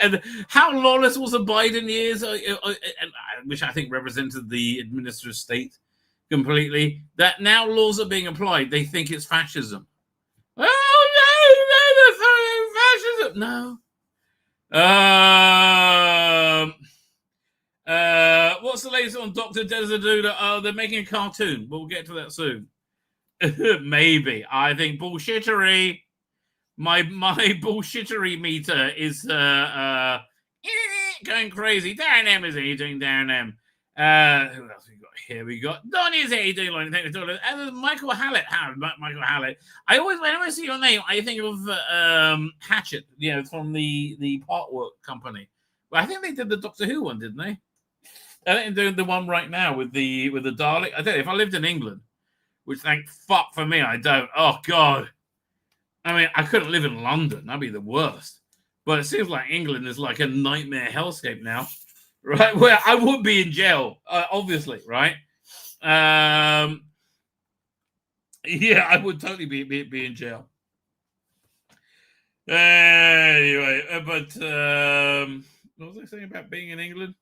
And how lawless was the Biden years? Which I think represented the administrative state completely. That now laws are being applied. They think it's fascism. Oh no, fascism. No. What's the latest on Dr. Desiduda? Oh, they're making a cartoon. We'll get to that soon. Maybe. I think bullshittery. My bullshittery meter is going crazy. Darren M is eating. Darren M. Who else we got here? We got Donnie's eating. And there's Michael Hallett. Michael Hallett. Whenever I see your name, I think of Hatchet. From the Partwork company. Well, I think they did the Doctor Who one, didn't they? I think they're doing the one right now with the Dalek. I don't know, if I lived in England, which thank fuck for me, I don't. Oh God. I mean, I couldn't live in London. That'd be the worst. But it seems like England is like a nightmare hellscape now, right? Where I would be in jail, obviously, right? Yeah, I would totally be in jail. Anyway, but what was I saying about being in England?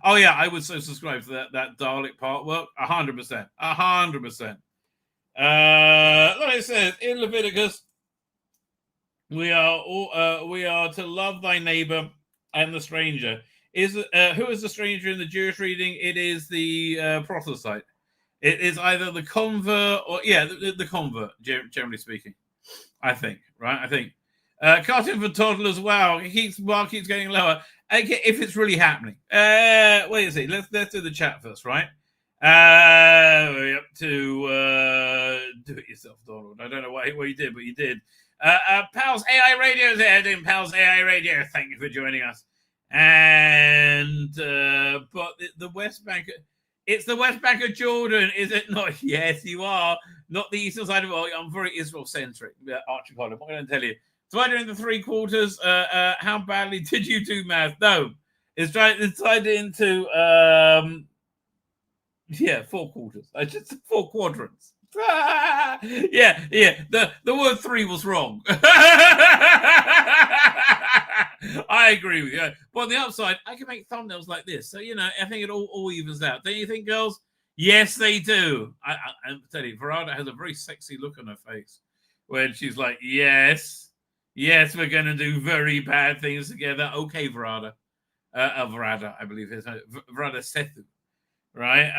Oh yeah, I would so subscribe to that Dalek Partwork. 100%. 100%. Like I said, in Leviticus, we are to love thy neighbor and the stranger. Who is the stranger in the Jewish reading? It is the proselyte. It is either the convert or the convert, generally speaking. I think, right? I think. Cartoon for toddlers. Wow, it keeps getting lower. Okay, if it's really happening. Wait a second. Let's do the chat first, right? We're up to do it yourself, Donald. I don't know what you did, but you did. Pals AI Radio is there. Pals AI Radio. Thank you for joining us. And but the West Bank. It's the West Bank of Jordan, is it not? Yes, you are. Not the eastern side of it. I'm very Israel-centric, Archie Collins. I'm going to tell you. Divided into 3 quarters. How badly did you do math? No. It's divided into 4 quarters. I just 4 quadrants. Yeah. The word 3 was wrong. I agree with you. But on the upside, I can make thumbnails like this. So, I think it all evens out. Don't you think, girls? Yes, they do. I tell you, Verada has a very sexy look on her face when she's like, yes, we're going to do very bad things together. Okay, Verada. Verada, I believe his name. Verada Sethu. Right?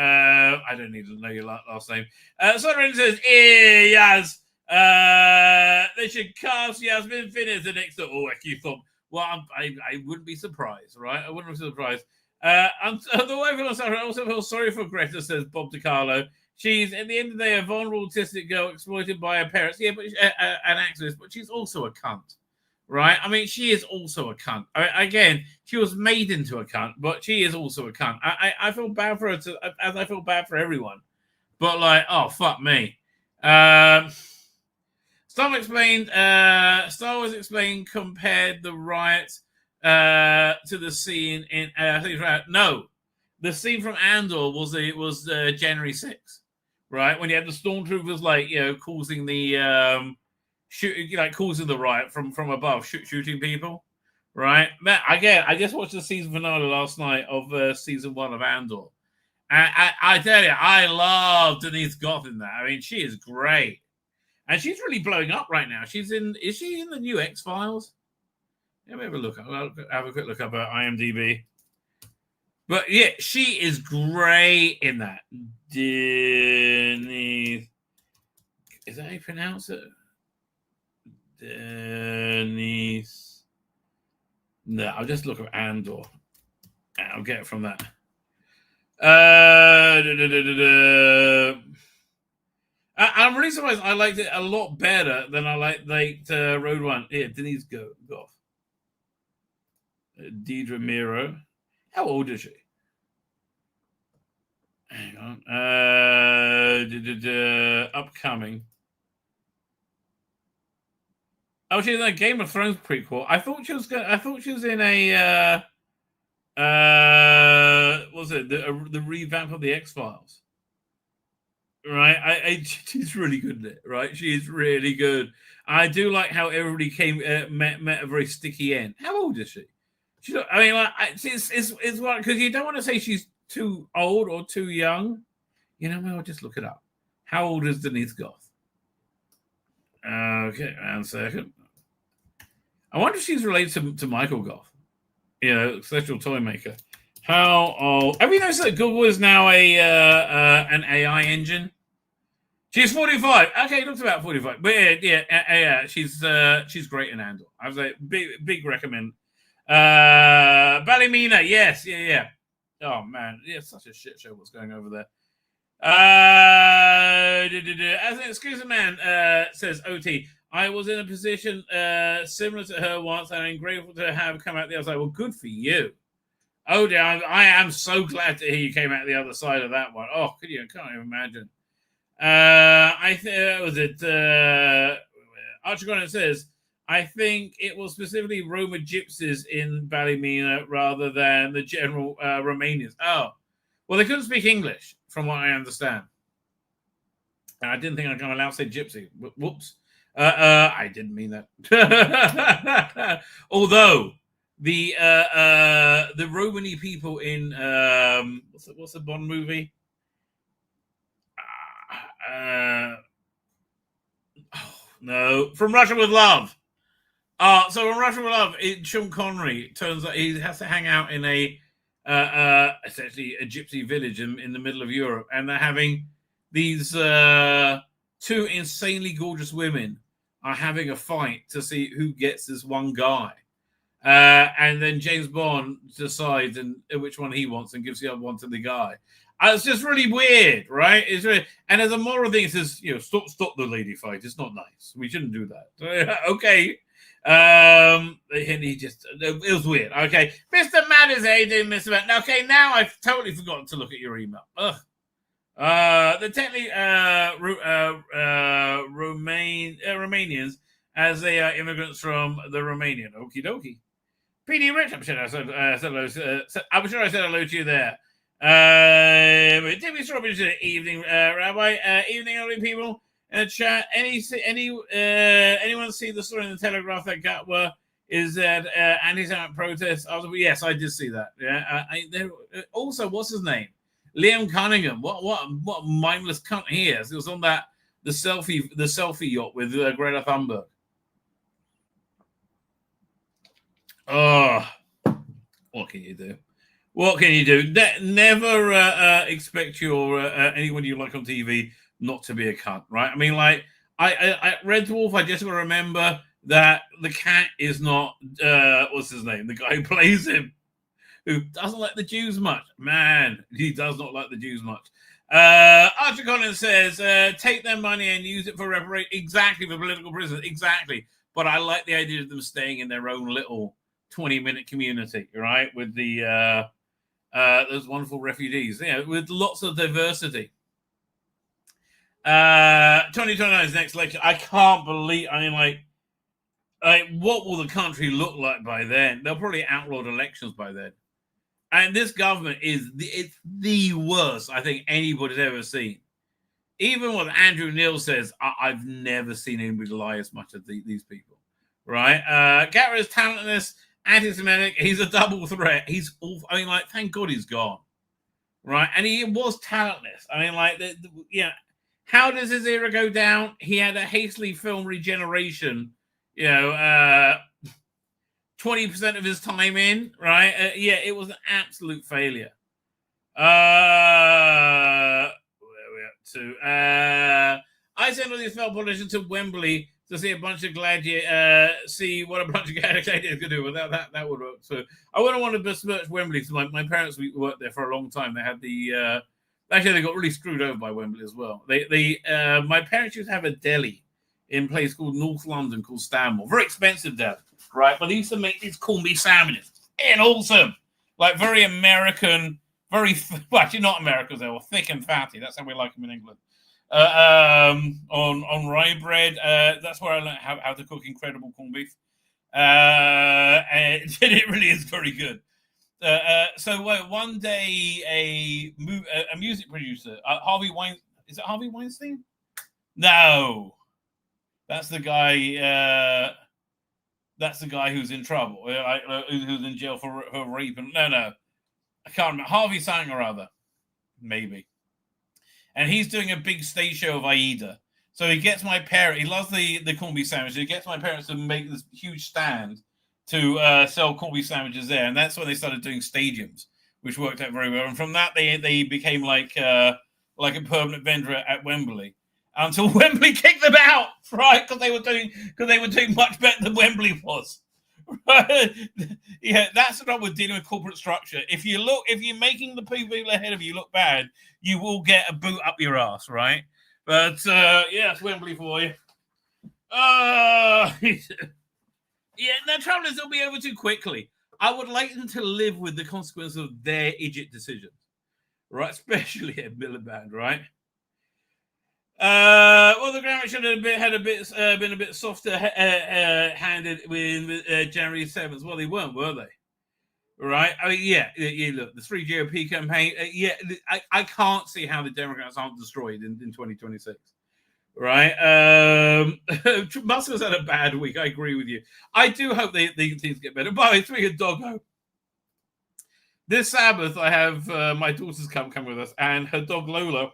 I don't need to know your last name. Soren says, Yaz. They should cast Yasmin Finney as the next. Oh, you thought. Well, I wouldn't be surprised, right? I wouldn't be surprised. And the way I also feel sorry for Greta, says Bob DiCarlo. She's, at the end of the day, a vulnerable autistic girl exploited by her parents. Yeah, but an activist, but she's also a cunt, right? I mean, she is also a cunt. Again, she was made into a cunt, but she is also a cunt. I feel bad for her, as I feel bad for everyone. But, oh, fuck me. Star Wars explained compared the riots to the scene in no, the scene from Andor was January 6th, right, when you had the stormtroopers causing the causing the riot from above, shooting people, right? Man, again, I just watched the season finale last night of season 1 of Andor, and I tell you, I love Denise Goth in that. I mean, she is great. And she's really blowing up right now. Is she in the new X-Files? Let me have a look. I'll have a quick look up at IMDb. But yeah, she is great in that. Denise. Is that how you pronounce it? Denise. No, I'll just look at Andor. I'll get it from that. I'm really surprised I liked it a lot better than I liked Road One. Yeah, Denise Goff. Deidre Miro. How old is she? Hang on. Upcoming. Oh, she's in a Game of Thrones prequel. I thought she was in a was it the revamp of the X-Files? Right, she's really good at it. Right, she is really good. I do like how everybody met a very sticky end. How old is she? It's one because you don't want to say she's too old or too young. I'll just look it up. How old is Denise Goth? Okay, one second. I wonder if she's related to Michael Goth. Celestial Toy Maker. How old? Have you noticed that Google is now an AI engine? She's 45. Okay, looks about 45. But yeah, she's great in Andor. I was like, big recommend. Ballymena, yes, yeah. Oh man, yeah, such a shit show. What's going over there? As an excuse man says OT, I was in a position similar to her once, and I'm grateful to have come out the other side. Well, good for you. Oh, dear, I am so glad to hear you came out the other side of that one. Oh, I can't even imagine. Archigone says, I think it was specifically Roma gypsies in Ballymena rather than the general Romanians. Oh, well, they couldn't speak English, from what I understand. And I didn't think I'm allowed to say gypsy. Whoops. I didn't mean that. Although the Romani people in what's the Bond movie? No, From Russia with Love. So in Russia with Love, Sean Connery turns out he has to hang out in a essentially a gypsy village in the middle of Europe, and they're having these 2 insanely gorgeous women are having a fight to see who gets this one guy. And then James Bond decides which one he wants and gives the other one to the guy. It's just really weird, right? It's really, and as a moral thing, it says, stop the lady fight. It's not nice. We shouldn't do that. Okay. And he just, it was weird. Okay, Mr. Matters, how you doing, Mr. Matters? Okay, now I've totally forgotten to look at your email. Ugh. The technically Romanians as they are immigrants from the Romanian. Okie dokie. PD Rich, I'm sure I said hello. I'm sure I said hello to you there. Timmy Strawberry, evening, Rabbi. Evening, only people. Chat. Anyone see the story in the Telegraph that Gatwa is that anti-Semitic protests? Yes, I did see that. Yeah. Also, what's his name? Liam Cunningham. What mindless cunt he is. It was on the selfie yacht with Greta Thunberg. Oh, what can you do? What can you do? Never expect your anyone you like on TV not to be a cunt, right? I mean, like I Red Dwarf. I just remember that the cat is not what's his name? The guy who plays him, who doesn't like the Jews much. Man, he does not like the Jews much. Archer Collins says, take their money and use it for reparation. Exactly, for political prisoners. Exactly. But I like the idea of them staying in their own little 20-minute community, right? With the those wonderful refugees, with lots of diversity. 2029 is next lecture. I can't believe, what will the country look like by then? They'll probably outlawed elections by then. And this government it's the worst I think anybody's ever seen. Even what Andrew Neil says, I've never seen anybody lie as much as these people, right? Garrett's talentless, anti-Semitic. He's a double threat. He's awful. Thank God he's gone, right? And he was talentless. How does his era go down? He had a hastily filmed Regeneration, 20% of his time in, right? It was an absolute failure. Where are we up to? I sent all these fellow politicians to Wembley to see a bunch of see what a bunch of gladiators could do. Well, that would work. So I wouldn't want to besmirch Wembley because my parents worked there for a long time. They had actually they got really screwed over by Wembley as well. My parents used to have a deli in a place called North London called Stanmore. Very expensive deli, right? But they used to make these corned beef sandwiches. And awesome. Like very American, actually not American, they were thick and fatty. That's how we like them in England. On rye bread. That's where I learned how to cook incredible corned beef. And it really is very good. So one day a music producer, Harvey Weinstein, is it Harvey Weinstein? No, that's the guy. That's the guy who's in trouble, who's in jail for rape. No, I can't remember. Harvey something or other, maybe. And he's doing a big stage show of Aida. So he gets my parents. He loves the corned beef sandwich. He gets my parents to make this huge stand to sell corned beef sandwiches there, and that's when they started doing stadiums, which worked out very well. And from that, they became like a permanent vendor at Wembley until Wembley kicked them out, right? Because they were doing much better than Wembley was. That's the problem with dealing with corporate structure. If you're making the people ahead of you look bad, you will get a boot up your ass, right? But it's Wembley for you. The trouble is they'll be over too quickly. I would like them to live with the consequences of their idiot decisions, right? Especially at Miliband, right? The grammar should have been a bit softer handed with January 7th. Well, they weren't, were they? Right? Look, the 3 GOP campaign. I can't see how the Democrats aren't destroyed in 2026. Right? Musk has had a bad week. I agree with you. I do hope things get better. By the way, speaking of doggo, this Sabbath I have my daughters come with us, and her dog Lola.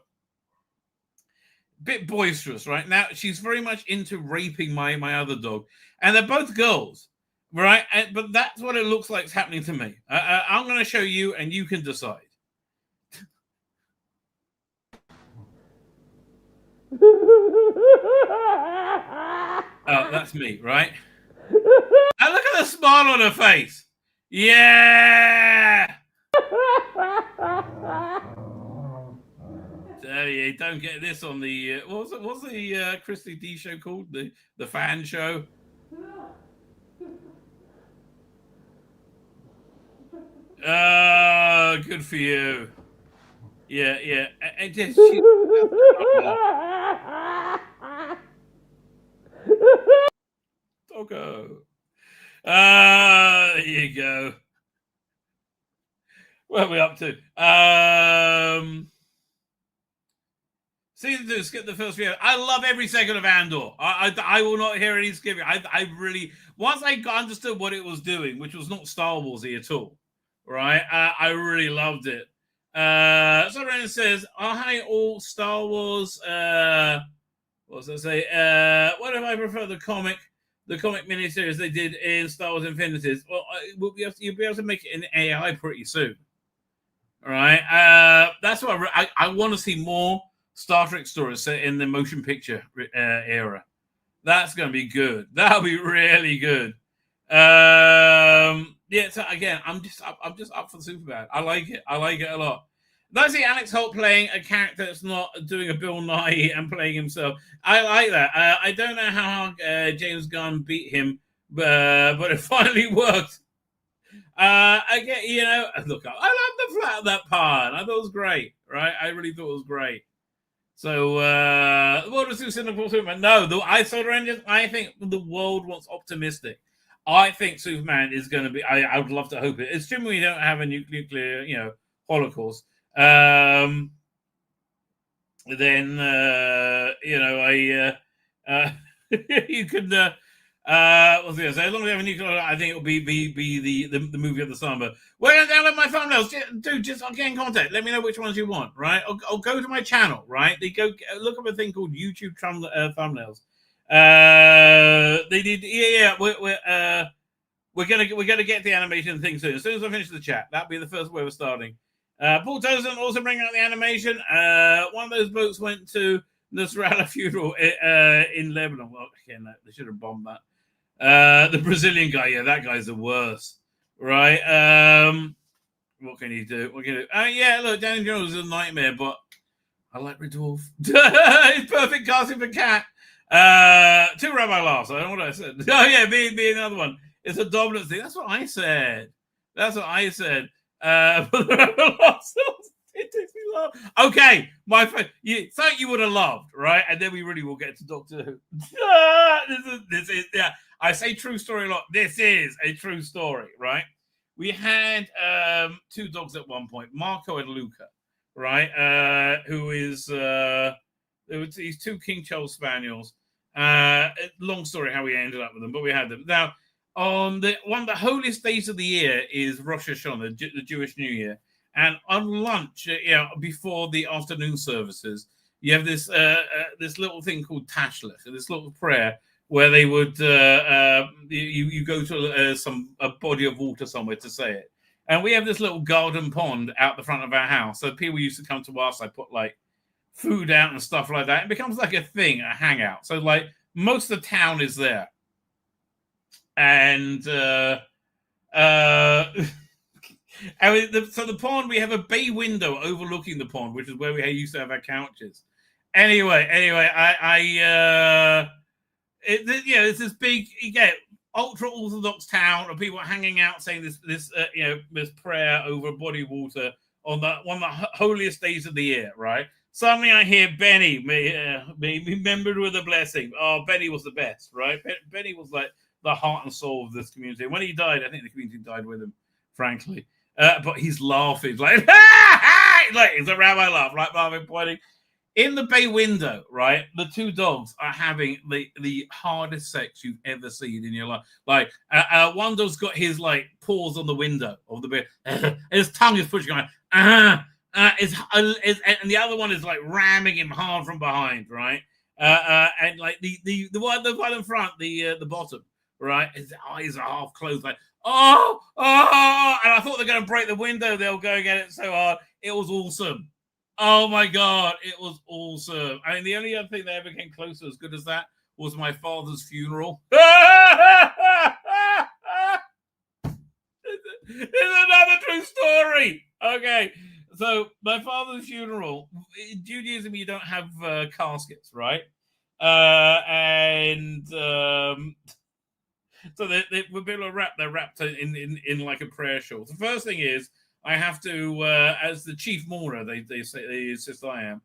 Bit boisterous, right? Now she's very much into raping my other dog, and they're both girls, right? But that's what it looks like is happening to me. I'm going to show you, and you can decide. Oh, that's me, right? And look at the smile on her face. Yeah. You don't get this on the what's the Christy D show called, the fan show? good for you. Yeah. And just, Doggo. There you go. What are we up to? Season 2, skip the first video. I love every second of Andor. I will not hear any skipping. I really, once I understood what it was doing, which was not Star Warsy at all, right? I really loved it. Someone says, "Hi, all Star Wars." What does that say? What if I prefer the comic miniseries they did in Star Wars Infinities? Well, you'll be able to make it in AI pretty soon. All right. That's what I want to see more Star Trek stories set in the motion picture era. That's going to be good. That'll be really good. Yeah. So again, I'm just up for the Superman. I like it. I like it a lot. I see Alex Holt playing a character that's not doing a Bill Nye and playing himself. I like that. I don't know how James Gunn beat him, but it finally worked. Again, you know, look, I love the flat of that part. I thought it was great, right? I really thought it was great. So, the world is too cynical, Superman. No, I think the world wants optimistic. I think Superman is going to be. I would love to hope it. Assuming we don't have a nuclear, holocaust. Then you could. What's it? So as long as we have a nuclear, I think it'll be the movie of the summer. We're going to download my thumbnails. Dude, just get in contact. Let me know which ones you want, right? Or go to my channel, right? They go look up a thing called YouTube thumbnails. They did, yeah. We're gonna get the animation thing soon. As soon as I finish the chat, that'll be the first way we're starting. Paul Tozen also bring out the animation. One of those boats went to Nasrallah funeral in Lebanon. Well, again, they should have bombed that. The Brazilian guy, yeah, that guy's the worst, right? What can you do? Yeah, look, Danny Jones is a nightmare, but I like Ridolf. It's perfect casting for Cat. 2 Rabbi laughs. I don't know what I said. Oh yeah, be another one. It's a dominance thing. That's what I said. It takes me laugh. Okay, my friend, something you would have loved, right? And then we really will get to Doctor Who. This is yeah. I say true story a lot. This is a true story, right? We had 2 dogs at one point, Marco and Luca, right? Who is these 2 King Charles Spaniels. Long story how we ended up with them, but we had them. Now, on one of the holiest days of the year is Rosh Hashanah, the Jewish New Year. And on lunch, before the afternoon services, you have this this little thing called tashlich, this little prayer where they would you go to a body of water somewhere to say it. And we have this little garden pond out the front of our house. So people used to come to us. I put like food out and stuff like that. It becomes like a thing, a hangout. So like most of the town is there. And so the pond, we have a bay window overlooking the pond, which is where we used to have our couches. Anyway, it's this big, ultra orthodox town of people hanging out saying this prayer over a body of water on one of the holiest days of the year, right? Suddenly I hear Benny, be remembered with a blessing. Oh, Benny was the best, right? Benny was like the heart and soul of this community. When he died, I think the community died with him, frankly. But he's laughing like, like it's a rabbi laugh, right? Marvin pointing in the bay window, right? The 2 dogs are having the hardest sex you've ever seen in your life. Like one dog's got his like paws on the window of the bed, and his tongue is pushing on. And the other one is like ramming him hard from behind, right? And like the one in front, the bottom, right? His eyes are half closed, like oh, and I thought they're going to break the window. They'll go and get it so hard. It was awesome. Oh my God, it was awesome. I mean, the only other thing that ever came close to as good as that was my father's funeral. It's another true story. Okay, so my father's funeral, in Judaism, you don't have caskets, right? So they're wrapped in like a prayer shawl. The first thing is I have to, as the chief mourner, they insist I am,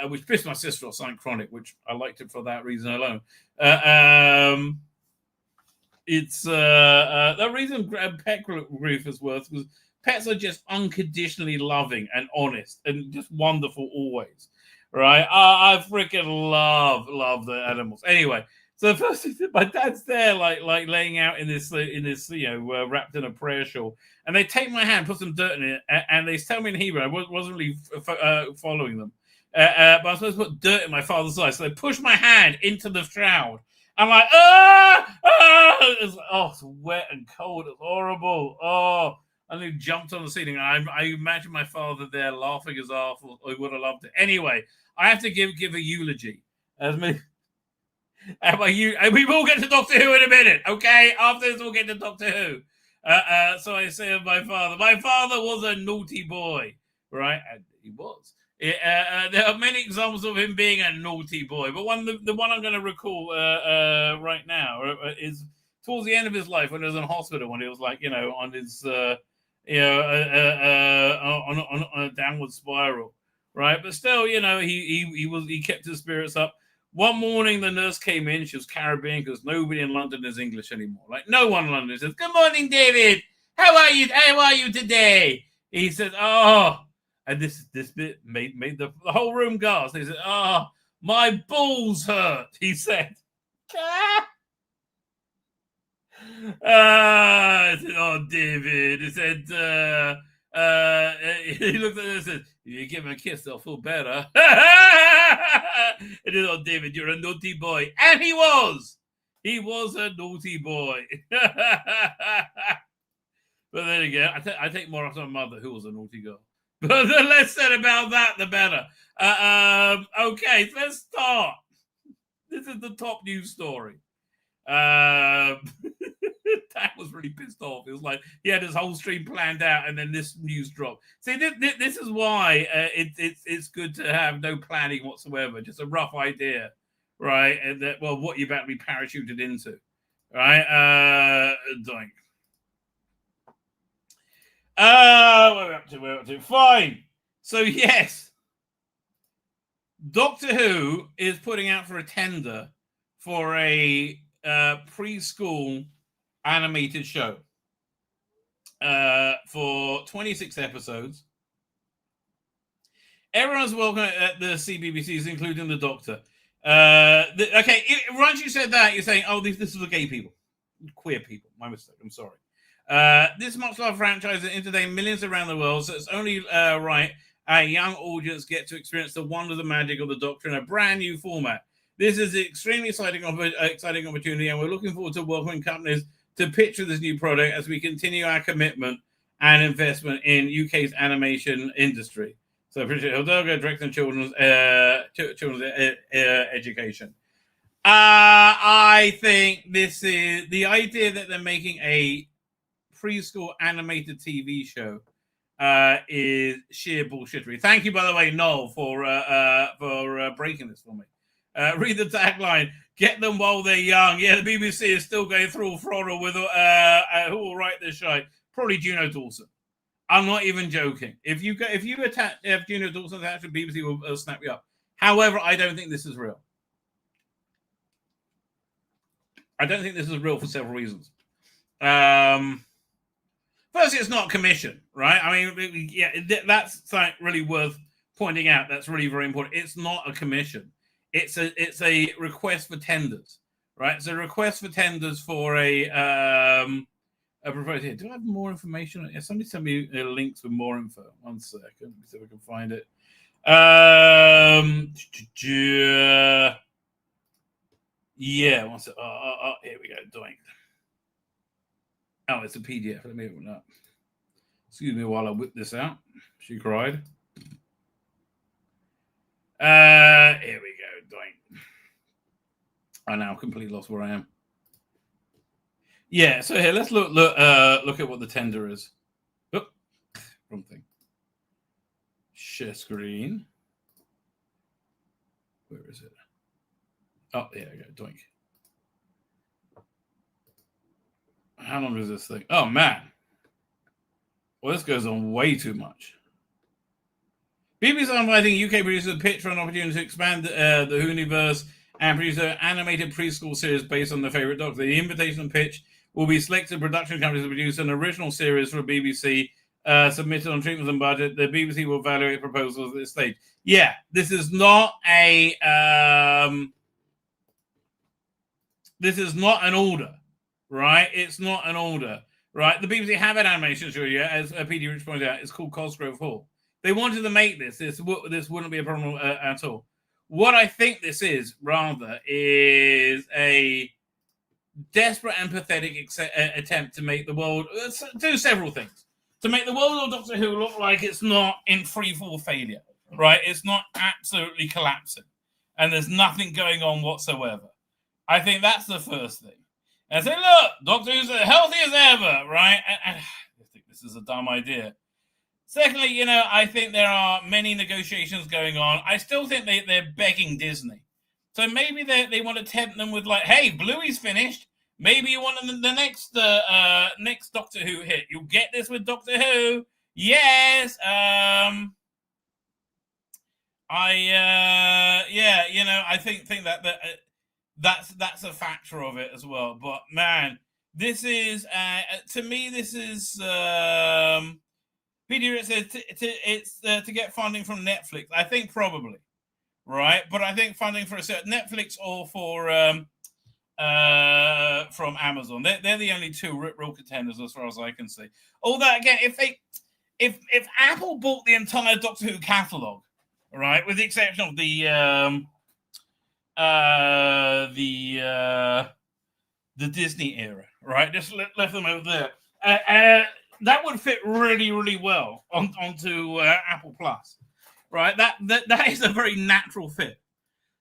which pissed my sister off, something chronic, which I liked it for that reason alone. It's the reason pet grief is worth because pets are just unconditionally loving and honest and just wonderful always, right? I freaking love the animals. Anyway, so the first thing, my dad's there, like laying out in this wrapped in a prayer shawl, and they take my hand, put some dirt in it, and they tell me in Hebrew. I wasn't really following them, but I was supposed to put dirt in my father's eyes, so they push my hand into the shroud. I'm like, it's wet and cold. It's horrible. Oh, and he jumped on the ceiling. I imagine my father there laughing his ass. I would have loved it. Anyway, I have to give a eulogy. As me, and we will get to Doctor Who in a minute. Okay, after this we'll get to Doctor Who. So I say of my father. My father was a naughty boy, right? And he was. There are many examples of him being a naughty boy, but the one I'm going to recall right now is towards the end of his life when he was in hospital, when he was like, on his, on a downward spiral, right? But still, he kept his spirits up. One morning, the nurse came in. She was Caribbean because nobody in London is English anymore. Like no one in London says, "Good morning, David. How are you? How are you today?" He said, "Oh." And this bit made the whole room gasp. He said, "Oh, my balls hurt," he said. I said, "Oh, David." He said, he looked at it and said, "If you give him a kiss, they'll feel better." And he said, "Oh, David, you're a naughty boy." And he was. He was a naughty boy. But then again, I take more after my mother, who was a naughty girl. But the less said about that, the better. Okay, so let's start. This is the top news story. Dad was really pissed off. It was like he had his whole stream planned out, and then this news dropped. See, this is why it's good to have no planning whatsoever, just a rough idea, right? And that, well, what you're about to be parachuted into, right? Doink. We're up to. Fine. So, yes. Doctor Who is putting out for a tender for a preschool animated show for 26 episodes. Everyone's welcome at the CBBCs, including the Doctor. Once you said that, you're saying, "Oh, this is for gay people, queer people." My mistake. I'm sorry. This much-loved franchise has entertained millions around the world, so it's only right a young audience get to experience the wonder of the magic of the Doctor in a brand new format. This is an extremely exciting opportunity, and we're looking forward to welcoming companies to pitch for this new product as we continue our commitment and investment in UK's animation industry. So, appreciate Hidalgo, directing children's education. I think this is the idea that they're making a preschool animated TV show is sheer bullshittery. Thank you, by the way, Noel, for breaking this for me. Read the tagline: "Get them while they're young." Yeah, the BBC is still going through throttle with who will write this show. Probably Juno Dawson. I'm not even joking. If Juno Dawson attached to BBC, will snap you up. However, I don't think this is real. I don't think this is real for several reasons. Firstly, it's not a commission, right? I mean, yeah, that's something really worth pointing out. That's really very important. It's not a commission. It's a request for tenders, right? It's a request for tenders for a proposal. Here, do I have more information? Yeah, somebody send me links with more info. 1 second. Let me see if I can find it. Yeah, one second. Here we go. Doing. Oh, it's a PDF. Let me open it up. Excuse me while I whip this out. She cried. Here we go. Doing. I now completely lost where I am. Yeah, so here, let's look at what the tender is. Oh, wrong thing. Share screen. Where is it? Oh, there we go. Doink. How long is this thing? Oh, man. Well, this goes on way too much. BBC are inviting UK producers to pitch for an opportunity to expand the Whoniverse and produce an animated preschool series based on their favourite Doctor. The invitation and pitch will be selected production companies to produce an original series for BBC submitted on treatments and budget. The BBC will evaluate proposals at this stage. Yeah, this is not a this is not an order, right? It's not an order, right? The BBC have an animation studio, as PD Rich pointed out. It's called Cosgrove Hall. They wanted to make this. This wouldn't be a problem at all. What I think this is, rather, is a desperate and pathetic attempt to make the world do several things. To make the world of Doctor Who look like it's not in free-fall failure, right? It's not absolutely collapsing. And there's nothing going on whatsoever. I think that's the first thing. And say, look, Doctor Who's as healthy as ever, right? And I think this is a dumb idea. Secondly, I think there are many negotiations going on. I still think they're begging Disney. So maybe they want to tempt them with like, hey, Bluey's finished. Maybe you want the next Doctor Who hit. You'll get this with Doctor Who. Yes. I think that's a factor of it as well. But man, this is to me, this is Peter says it's to get funding from Netflix. I think probably, right? But I think funding for a certain Netflix or for from Amazon. They're the only two real contenders as far as I can see. Although again, if Apple bought the entire Doctor Who catalog, right, with the exception of the Disney era, right, just left them over there, that would fit really, really well onto Apple Plus, right? That is a very natural fit.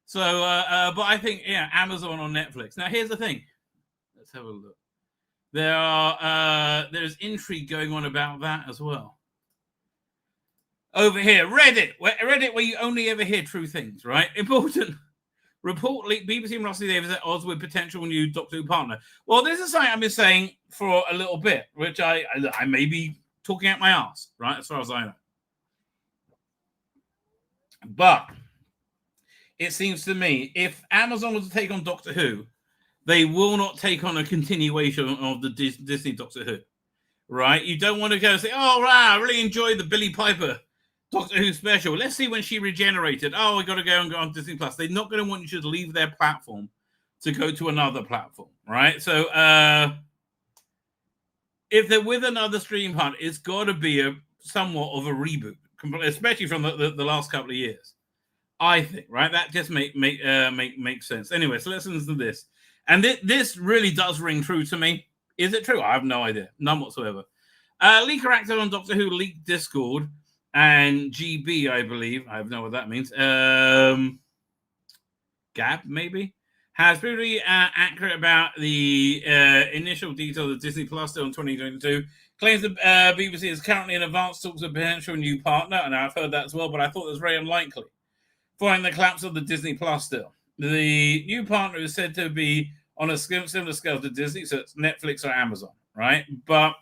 So, but I think, Amazon or Netflix. Now, here's the thing. Let's have a look. There's intrigue going on about that as well. Over here, Reddit, where you only ever hear true things, right? Important report leaked. BBC and Rossi Davis at odds with potential new Doctor Who partner. Well, this is something I've been saying for a little bit, which I may be talking out my ass, right? As far as I know. But it seems to me, if Amazon was to take on Doctor Who, they will not take on a continuation of the Disney Doctor Who, right? You don't want to go and say, oh, wow, I really enjoyed the Billie Piper Doctor Who special. Let's see when she regenerated. Oh, we got to go and go on Disney Plus. They're not going to want you to leave their platform to go to another platform, right? So if they're with another stream partner, it's got to be somewhat of a reboot, especially from the last couple of years. I think, right? That just makes sense. Anyway, so let's listen to this. And this really does ring true to me. Is it true? I have no idea. None whatsoever. Leaker active on Doctor Who leaked Discord and GB, I believe. I have no what that means. Gab, maybe? Has been really accurate about the initial details of Disney Plus deal in 2022. Claims the BBC is currently in advanced talks with a potential new partner, and I've heard that as well, but I thought it was very unlikely. Following the collapse of the Disney Plus deal, the new partner is said to be on a similar scale to Disney, so it's Netflix or Amazon, right? But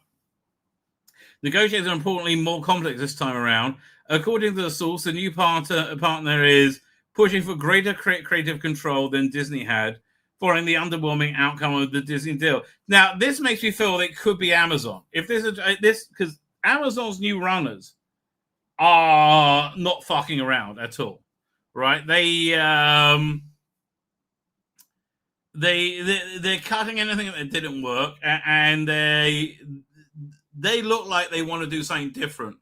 negotiations are importantly more complex this time around. According to the source, the new partner is pushing for greater creative control than Disney had, following the underwhelming outcome of the Disney deal. Now, this makes me feel it could be Amazon. If this because Amazon's new runners are not fucking around at all, right? They're cutting anything that didn't work, and they look like they want to do something different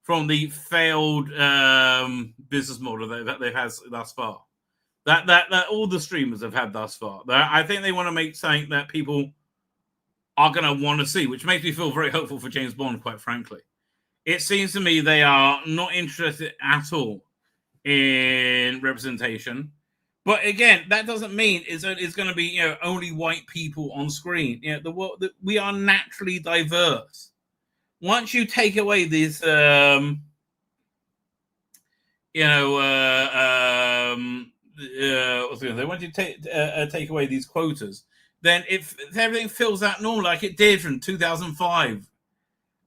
from the failed business model that they've had thus far. That all the streamers have had thus far. I think they want to make something that people are going to want to see, which makes me feel very hopeful for James Bond, quite frankly. It seems to me they are not interested at all in representation. But again, that doesn't mean it's going to be only white people on screen. The world we are naturally diverse. Once you take away these, once you take away these quotas, then if everything feels that normal, like it did from 2005,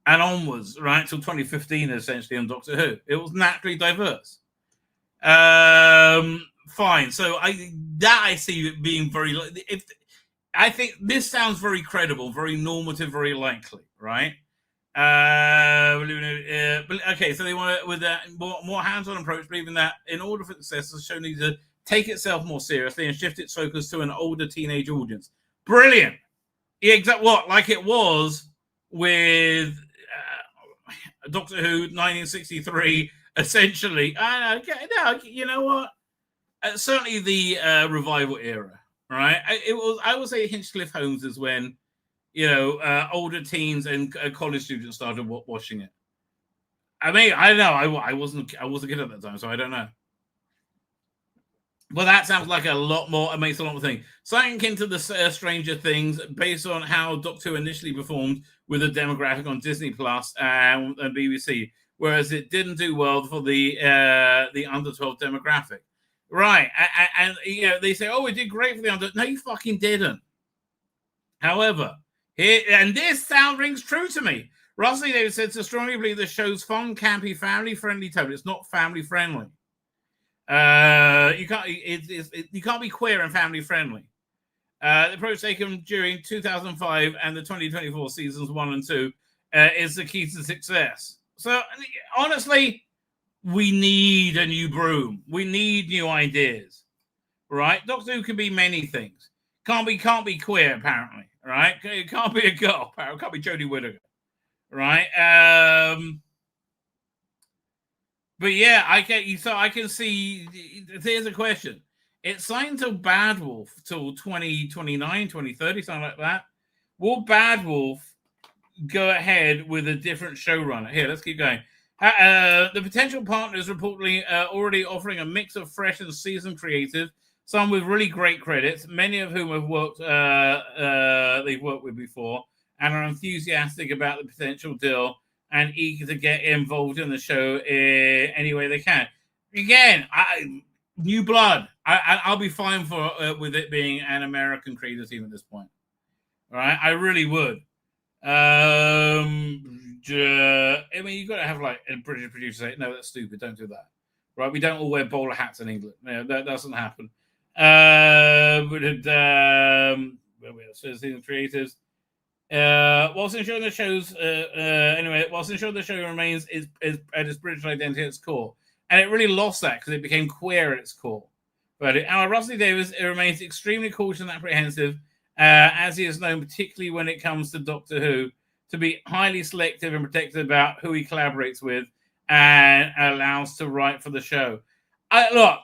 and onwards, right, till 2015, essentially, on Doctor Who. It was naturally diverse. Fine. So I see it being very. I think this sounds very credible, very normative, very likely, right? Okay, so they want to, with a more hands-on approach, believing that in order for success, the show needs to take itself more seriously and shift its focus to an older teenage audience. Brilliant. Yeah, exactly. What, like it was with Doctor Who 1963, essentially. You know what? Certainly the revival era, right? I would say Hinchcliffe Holmes is when, older teens and college students started watching it. I mean, I don't know. I wasn't a kid at that time, so I don't know. But that sounds like a lot more. It makes a lot more things. Something akin to the Stranger Things, based on how Doctor Who initially performed with a demographic on Disney Plus and BBC, whereas it didn't do well for the under 12 demographic. Right, and they say, "Oh, it did great for the under." No, you fucking didn't. However, and this sound rings true to me. Russell Davis said to strongly believe the show's fun, campy, family-friendly tone. It's not family-friendly. You can't be queer and family-friendly. The approach taken during 2005 and the 2024 seasons 1 and 2 is the key to success. So, honestly, we need a new broom. We need new ideas, right? Doctor Who can be many things. Can't be queer, apparently, right? It can't be a girl, apparently. Can't be Jodie Whittaker, right? But yeah, I can see. Here's a question: it's signed to Bad Wolf till 2029, 2030, something like that. Will Bad Wolf go ahead with a different showrunner? Here, let's keep going. The potential partner is reportedly already offering a mix of fresh and seasoned creative, some with really great credits, many of whom have they've worked with before, and are enthusiastic about the potential deal and eager to get involved in the show any way they can. Again, new blood. I'll be fine with it being an American creative team at this point. All right, I really would. I mean, you've got to have like a British producer say, "No, that's stupid. Don't do that." Right? We don't all wear bowler hats in England. No, that doesn't happen. Season creatives. Whilst ensuring the show's whilst ensuring the show remains is at its British identity at its core, and it really lost that because it became queer at its core. But Russell Davis remains extremely cautious and apprehensive, as he is known, particularly when it comes to Doctor Who, to be highly selective and protective about who he collaborates with and allows to write for the show. Look,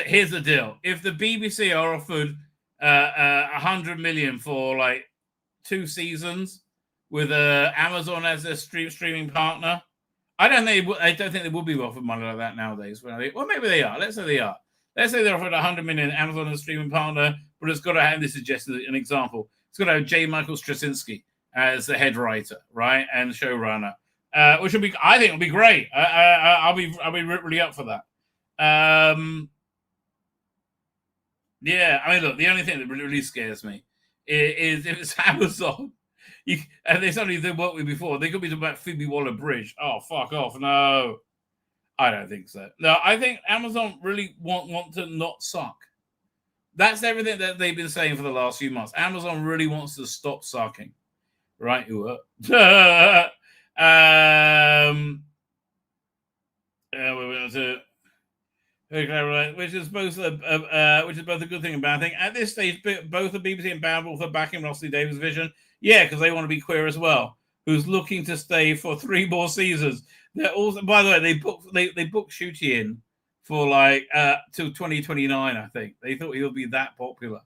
here's the deal: if the BBC are offered 100 million for like 2 seasons with Amazon as their streaming partner, I don't think they would be offered money like that nowadays. Well, maybe they are. Let's say they are. Let's say they're offered 100 million Amazon as a streaming partner, but it's got to have, this is just an example, it's got to have J. Michael Straczynski as the head writer, right, and showrunner, which would be, I think, would be great. I'll be really up for that. Yeah, I mean, look, the only thing that really scares me is if it's Amazon, and they suddenly did work with before, they could be talking about Phoebe Waller-Bridge. Oh, fuck off. No, I don't think so. No, I think Amazon really want to not suck. That's everything that they've been saying for the last few months. Amazon really wants to stop sucking. Right? Which is both a good thing and bad thing. At this stage, both the BBC and Bad Wolf are backing Russell Davis' vision. Yeah, because they want to be queer as well. Who's looking to stay for 3 more seasons? They're also, by the way, they booked Shooty in for like till 2029. I think they thought he would be that popular.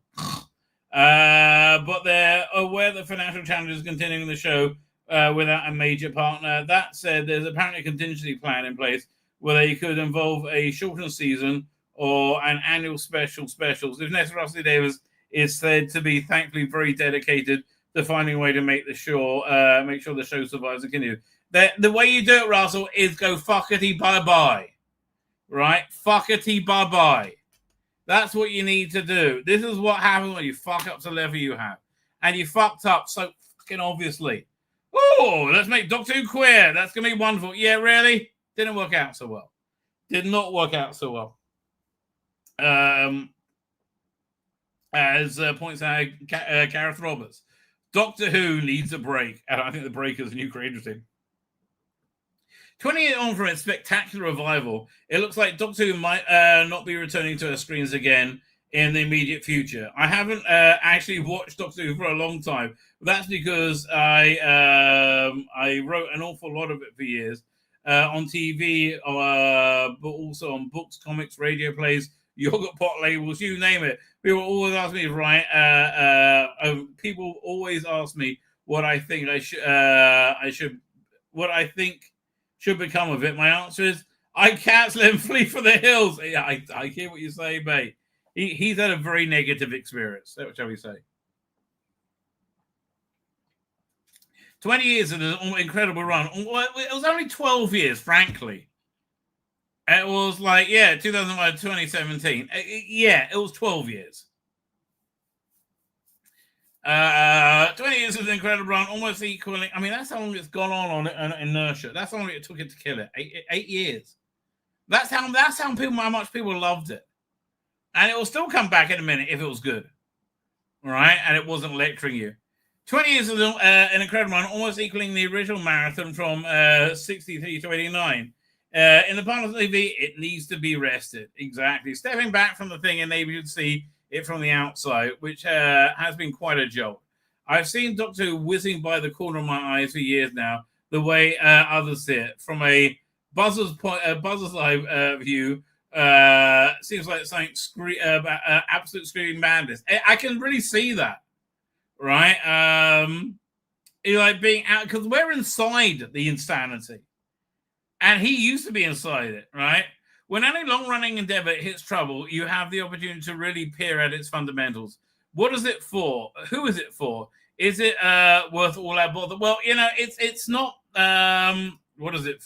But they're aware that financial challenges continuing the show without a major partner. That said, there's apparently a contingency plan in place where they could involve a shortened season or an annual specials. If necessary, Russell Davis is said to be thankfully very dedicated to finding a way to make sure the show survives and continues. The way you do it, Russell, is go fuckity bye-bye. Right? Fuckity bye-bye. That's what you need to do. This is what happens when you fuck up to the level you have. And you fucked up so fucking obviously. Oh, let's make Doctor Who queer. That's going to be wonderful. Yeah, really? Didn't work out so well. Did not work out so well. As points out Gareth Roberts, Doctor Who needs a break. And I think the break is a new creative team. 20 years on from its spectacular revival, it looks like Doctor Who might not be returning to our screens again in the immediate future. I haven't actually watched Doctor Who for a long time. But that's because I wrote an awful lot of it for years on TV, but also on books, comics, radio plays, yogurt pot labels, you name it. People always ask me, people always ask me what I think what I think should become of it. My answer is, I cancel him, flee for the hills. Yeah, I hear what you say, mate. He's had a very negative experience, shall we say. 20 years of an incredible run. It was only 12 years, frankly. It was like, 2001, 2017. It was 12 years. 20 years of an incredible run, almost equaling. I mean, that's how long it's gone on inertia. That's how long it took it to kill it. 8 years. That's how much people loved it. And it will still come back in a minute if it was good. All right? And it wasn't lecturing you. 20 years of an incredible run, almost equaling the original marathon from 63 to 89. In the part of the TV, it needs to be rested. Exactly. Stepping back from the thing enables you to see it from the outside, which has been quite a jolt. I've seen Doctor Who whizzing by the corner of my eyes for years now, the way others see it. From a buzzer's eye view, seems like something absolute screaming madness. I can really see that. Right? You're like being out, because we're inside the insanity. And he used to be inside it, right? When any long-running endeavor hits trouble, you have the opportunity to really peer at its fundamentals. What is it for? Who is it for? Is it worth all our bother? Well, it's not. What is it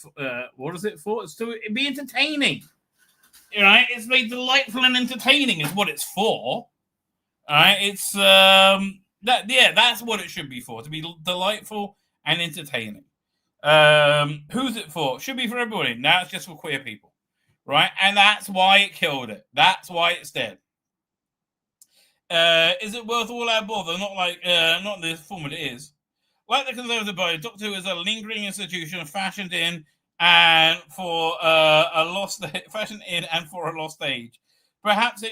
for? It's to be entertaining, right? It's made delightful and entertaining is what it's for. All right, it's that's what it should be for, to be delightful and entertaining. Who's it for? Should be for everybody. Now it's just for queer people, right? And that's why it killed it. That's why it's dead. Is it worth all our bother? Not the form it is. Like the Conservative Party, Doctor Who is a lingering institution fashioned in and for a lost age. Perhaps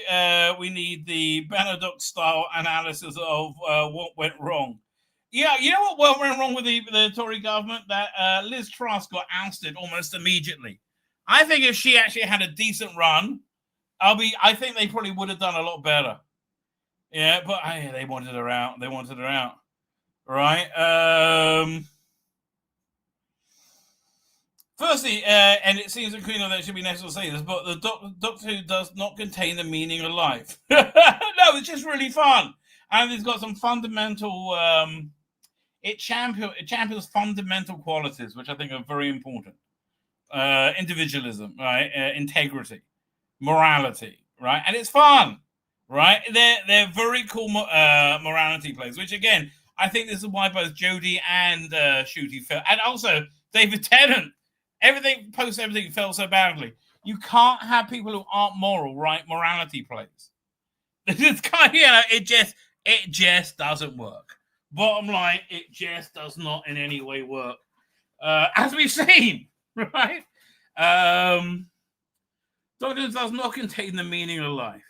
we need the Benedict-style analysis of what went wrong. Yeah, you know what went wrong with the Tory government? That Liz Truss got ousted almost immediately. I think if she actually had a decent run, I think they probably would have done a lot better. Yeah, but they wanted her out. They wanted her out. Right? Firstly, and it seems that Queen of that should be necessary to say this, but the Doctor Who does not contain the meaning of life. No, it's just really fun. And it's got some fundamental... It champions fundamental qualities, which I think are very important. Individualism, right? Integrity, morality, right? And it's fun, right? They're very cool morality plays, which again, I think this is why both Jodie and Ncuti fell, and also David Tennant. Everything fell so badly. You can't have people who aren't moral write morality plays. It's kind of, it just doesn't work. Bottom line, it just does not in any way work, as we've seen, right? Doctor Who does not contain the meaning of life.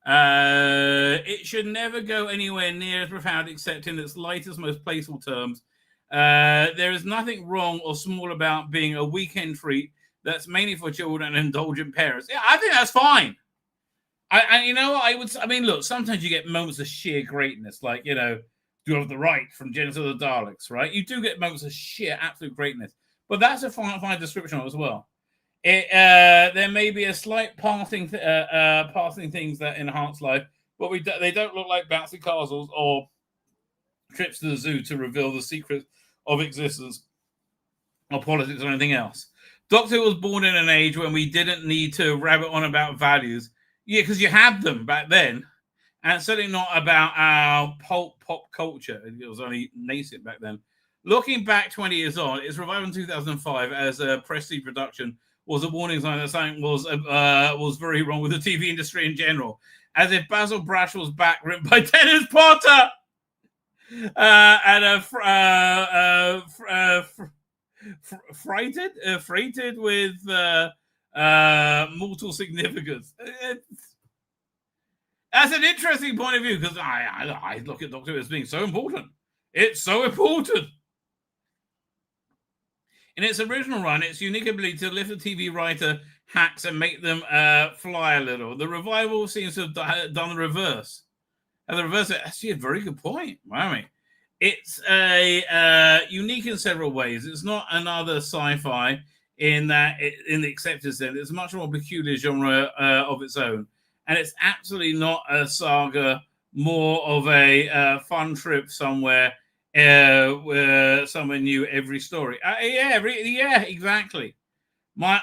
It should never go anywhere near as profound, except in its lightest, most playful terms. There is nothing wrong or small about being a weekend treat that's mainly for children and indulgent parents. Yeah, I think that's fine. Look, sometimes you get moments of sheer greatness, like, Do You Have the Right from Genesis of the Daleks, right? You do get moments of sheer absolute greatness, but that's a fine description as well. There may be a slight passing things that enhance life, but they don't look like bouncy castles or trips to the zoo to reveal the secrets of existence or politics or anything else. Doctor Who was born in an age when we didn't need to rabbit on about values. Yeah, because you had them back then. and certainly not about our pop culture. It was only nascent back then. Looking back 20 years on, its revival in 2005 as a prestige production was a warning sign that something was very wrong with the TV industry in general. As if Basil Brush was back, written by Dennis Potter, and freighted with mortal significance. That's an interesting point of view, because I look at Doctor Who as being so important. It's so important. In its original run, its unique ability to lift a TV writer hacks and make them fly a little. The revival seems to have done the reverse. And the reverse, actually, a very good point. Wow. It's unique in several ways. It's not another sci-fi in the accepted sense. It's a much more peculiar genre of its own. And it's absolutely not a saga, more of a fun trip somewhere where someone knew every story. Yeah, exactly. My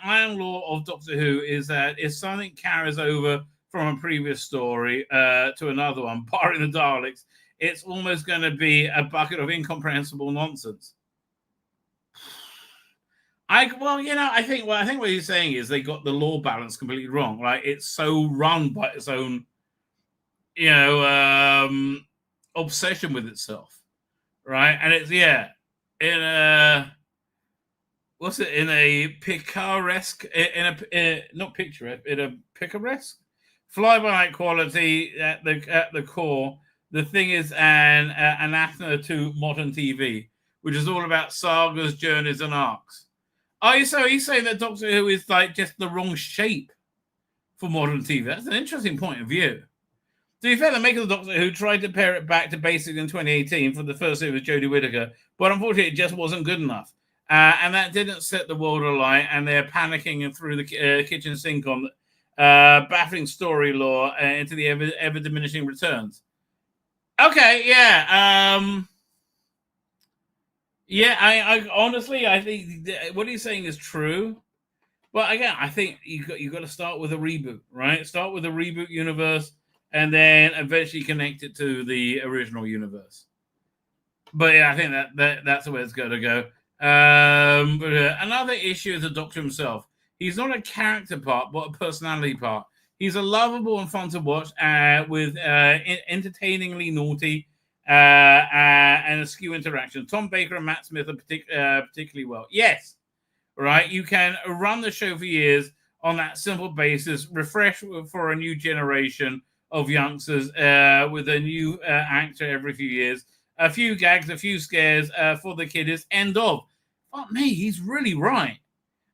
iron law of Doctor Who is that if something carries over from a previous story to another one, barring the Daleks, it's almost going to be a bucket of incomprehensible nonsense. I think what he's saying is they got the law balance completely wrong. Right? It's so run by its own, obsession with itself, right? And it's in a picaresque, not picturesque, in a picaresque, fly-by-night quality at the core. The thing is an anathema to modern TV, which is all about sagas, journeys, and arcs. So he's saying that Doctor Who is like just the wrong shape for modern TV. That's an interesting point of view. To be fair, the makers of Doctor Who tried to pare it back to basics in 2018 for the first series with Jodie Whittaker, but unfortunately it just wasn't good enough. And that didn't set the world alight, and they're panicking and through the kitchen sink on baffling story lore into the ever-diminishing returns. Okay, yeah. I honestly, I think what he's saying is true. But again, I think you got to start with a reboot, right? Start with a reboot universe, and then eventually connect it to the original universe. But yeah, I think that's the way it's got to go. But another issue is the Doctor himself. He's not a character part, but a personality part. He's a lovable and fun to watch, with entertainingly naughty and askew interaction. Tom Baker and Matt Smith are particularly well. Yes, right. You can run the show for years on that simple basis, refresh for a new generation of youngsters with a new actor every few years. A few gags, a few scares for the kiddies. End of. Fuck me, he's really right.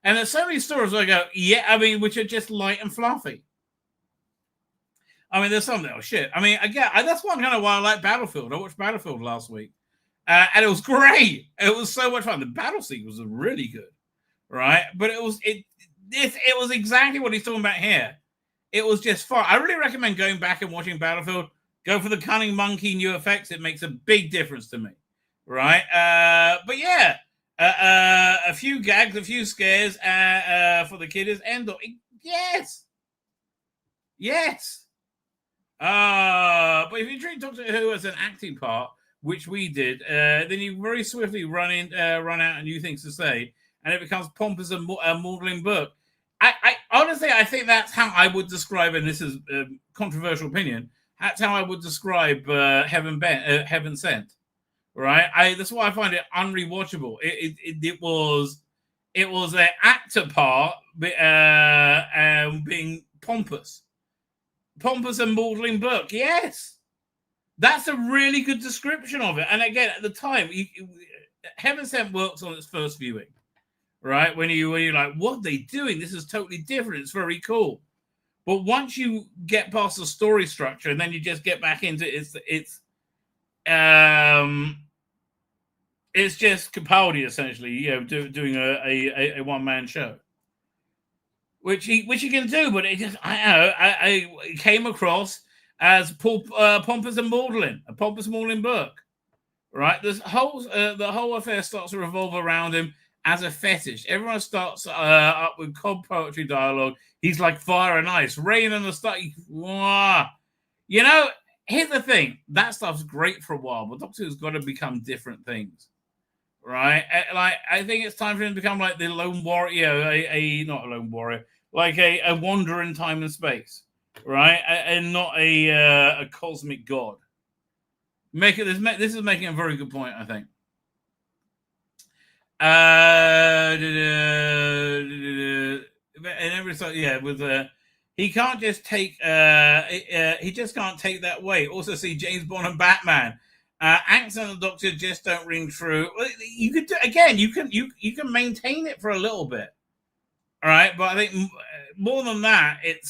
And there's so many stories where I go, which are just light and fluffy. There's some that are shit. Again, that's one kind of why I like Battlefield. I watched Battlefield last week, and it was great. It was so much fun. The battle sequence was really good, right? But it was exactly what he's talking about here. It was just fun. I really recommend going back and watching Battlefield. Go for the Cunning Monkey new effects. It makes a big difference to me, right? But yeah, a few gags, a few scares for the kiddies. End of. Yes. But if you treat Doctor Who as an acting part, which we did, then you very swiftly run out of new things to say, and it becomes pompous and maudlin book. I honestly, I think that's how I would describe, and this is a controversial opinion, that's how I would describe Heaven Sent, right? That's why I find it unrewatchable. It was an actor part being pompous and maudlin book. Yes, that's a really good description of it. And again, at the time, Heaven Sent works on its first viewing, right? When you're like, what are they doing? This is totally different. It's very cool. But once you get past the story structure and then you just get back into it's just Capaldi essentially, doing a one-man show. Which he can do, but it just I came across as pompous and maudlin, a pompous maudlin book, right? The whole affair starts to revolve around him as a fetish. Everyone starts up with cold poetry dialogue. He's like fire and ice, rain and the start. You know, here's the thing. That stuff's great for a while, but Doctor Who's got to become different things. Right? Like, I think it's time for him to become like the lone warrior, not a lone warrior, like a wanderer in time and space. Right? And not a cosmic god. This is making a very good point, I think. And he can't just take he just can't take that weight. Also see James Bond and Batman. Angst and the Doctor just don't ring true. You could you can maintain it for a little bit. All right, but I think more than that, it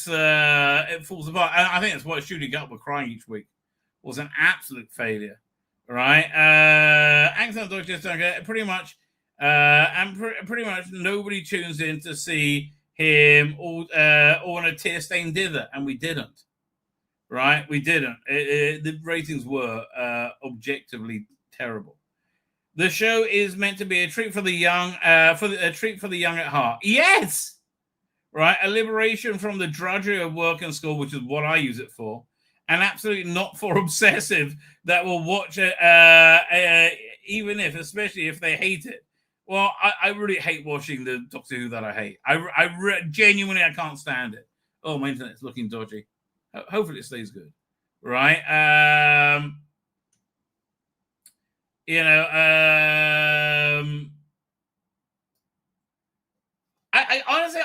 falls apart. And I think that's why Shooting Up with crying each week was an absolute failure. All right, Angst and the Doctor just don't get it, pretty much. And pretty much nobody tunes in to see him all on a tear-stained dither, and we didn't. Right, we didn't. The ratings were objectively terrible. The show is meant to be a treat for the young, a treat for the young at heart. Yes, right. A liberation from the drudgery of work and school, which is what I use it for, and absolutely not for obsessive that will watch it, especially if they hate it. Well, I really hate watching the Doctor Who that I hate. Genuinely, I can't stand it. Oh, my internet's looking dodgy. Hopefully it stays good. Right? I honestly,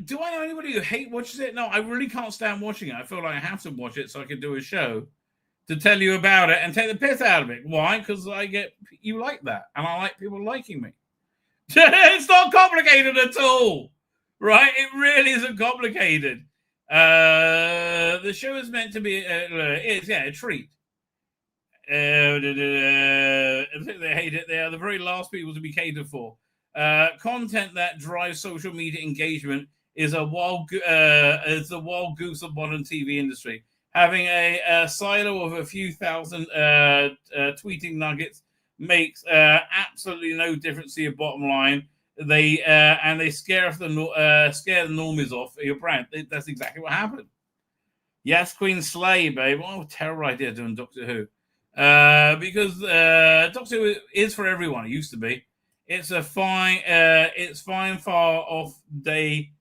do I know anybody who watches it? No, I really can't stand watching it. I feel like I have to watch it so I can do a show to tell you about it and take the piss out of it. Why? Because you like that, and I like people liking me. It's not complicated at all, right? It really isn't complicated. The show is meant to be a treat. They hate it. They are the very last people to be catered for. Content that drives social media engagement is a wild goose of modern TV industry. Having a silo of a few thousand tweeting nuggets makes absolutely no difference to your bottom line. They scare the normies off your brand. That's exactly what happened. Yes, Queen Slay, babe. What a terrible idea doing Doctor Who. Because Doctor Who is for everyone. It used to be. It's fine far off day.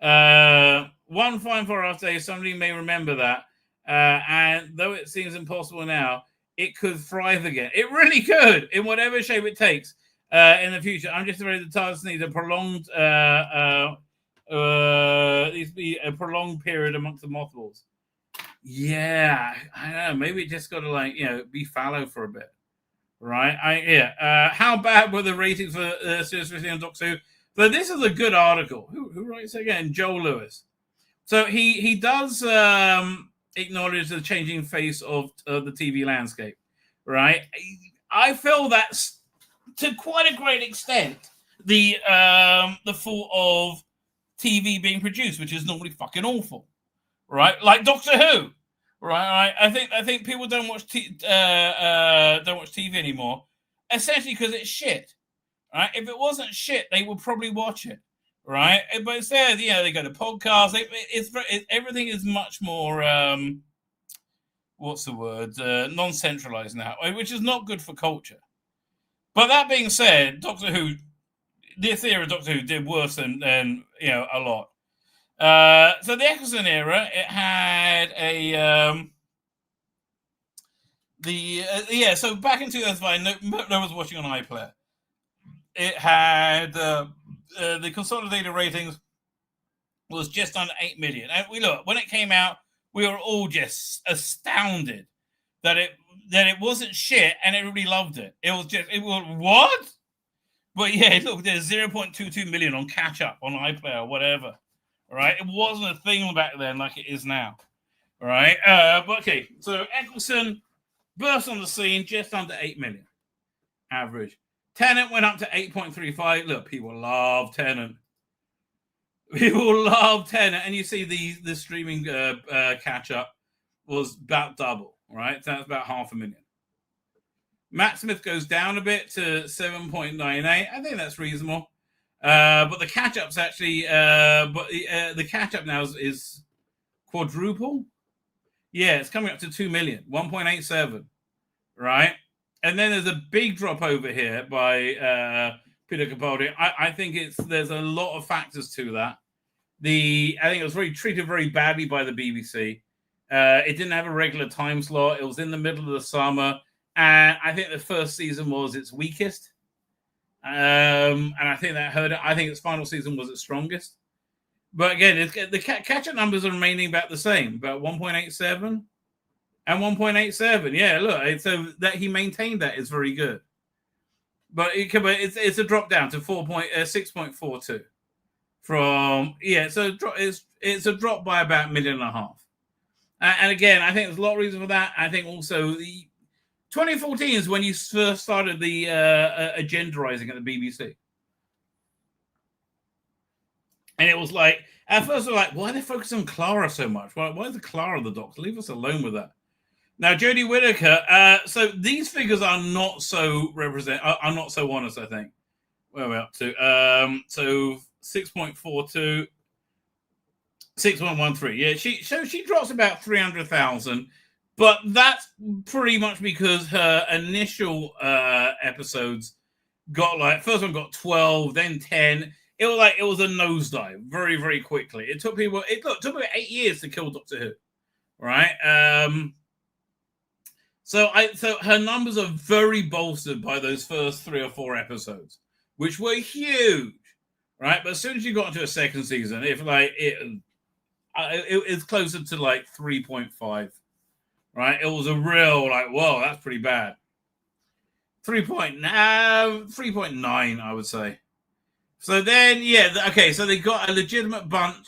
One fine far off day. Somebody may remember that. And though it seems impossible now, it could thrive again. It really could, in whatever shape it takes in the future. I'm just afraid the TARDIS needs a prolonged period amongst the mothballs. Yeah, I don't know. Maybe it just got to be fallow for a bit, right? How bad were the ratings for Series 15 on Doctor Who? So this is a good article. Who writes it again? Joel Lewis. So he does acknowledge the changing face of the TV landscape, right? I feel that's to quite a great extent the fault of TV being produced, which is normally fucking awful, right? Like Doctor Who, right? I think people don't watch TV anymore, essentially because it's shit, right? If it wasn't shit, they would probably watch it, right? But instead, they go to podcasts. Everything is much more non-centralized now, which is not good for culture. But that being said, Doctor Who, the theory of Doctor Who did worse than a lot. So the Eccleston era, it had so back in 2005, no one was watching on iPlayer. It had the consolidated ratings was just under 8 million. And when it came out, we were all just astounded that it wasn't shit, and everybody loved it. It was what? But look, there's 0.22 million on catch up on iPlayer or whatever. All right, it wasn't a thing back then like it is now. All right, but okay. So Eccleston burst on the scene just under 8 million average. Tennant went up to 8.35. Look, people love Tennant. People love Tennant, and you see the streaming catch up was about double, right? So that's about 500,000. Matt Smith goes down a bit to 7.98. I think that's reasonable. But the catch up's actually, the catch up now is quadruple. Yeah, it's coming up to 2 million, 1.87, right? And then there's a big drop over here by Peter Capaldi. I think there's a lot of factors to that. I think it was treated very badly by the BBC. It didn't have a regular time slot. It was in the middle of the summer, and I think the first season was its weakest. And I think that hurt it. I think its final season was its strongest. But again, the catch-up numbers are remaining about the same, about 1.87 and 1.87. Yeah, look, so that he maintained that is very good. But it's a drop down to 6.42 from So it's a drop by about 1.5 million. And again, I think there's a lot of reason for that. I think also the 2014 is when you first started the agendarizing at the BBC. And it was like, at first we're like, why are they focusing on Clara so much? Why is the Clara the doctor? Leave us alone with that. Now, Jodie Whittaker, so these figures are not so honest, I think. Where are we up to? So 6.42, 6.13. Yeah, she drops about 300,000, but that's pretty much because her initial episodes got first one got 12, then 10. It was a nosedive very, very quickly. It took people 8 years to kill Doctor Who, right? So her numbers are very bolstered by those first 3 or 4 episodes, which were huge, right? But as soon as you got into a second season, it's closer to 3.5, right? It was a real whoa, that's pretty bad. 3.9, I would say. So then, so they got a legitimate bump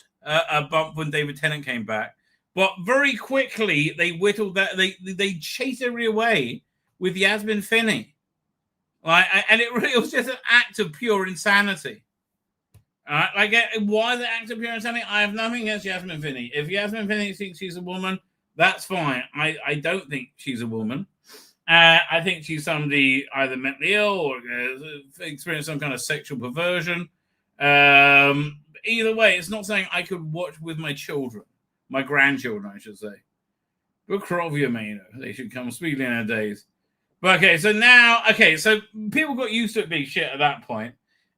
when David Tennant came back, but very quickly they whittled that. They chased everybody away with Yasmin Finney, and it was just an act of pure insanity. Why is it an act of pure insanity? I have nothing against Yasmin Finney. If Yasmin Finney thinks she's a woman, that's fine. I don't think she's a woman. I think she's somebody either mentally ill or experienced some kind of sexual perversion. Either way, it's not something I could watch with my children, my grandchildren, I should say. But Krovia, they should come speedily in our days. But so people got used to it being shit at that point,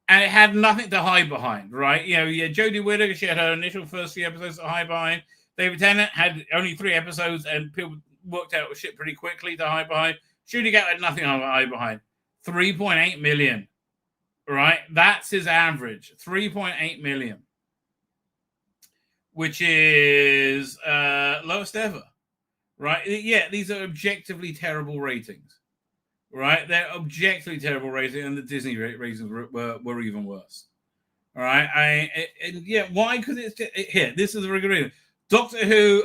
and it had nothing to hide behind, right? Jodie Whittaker, she had her initial first 3 episodes to hide behind. David Tennant had only 3 episodes, and people worked out shit pretty quickly to hide behind. Shooting out had nothing to hide behind. 3.8 million, right? That's his average. 3.8 million, which is lowest ever, right? Yeah, these are objectively terrible ratings, right? They're objectively terrible ratings, and the Disney ratings were even worse. All right, why? Because here. This is a very good reason. Doctor Who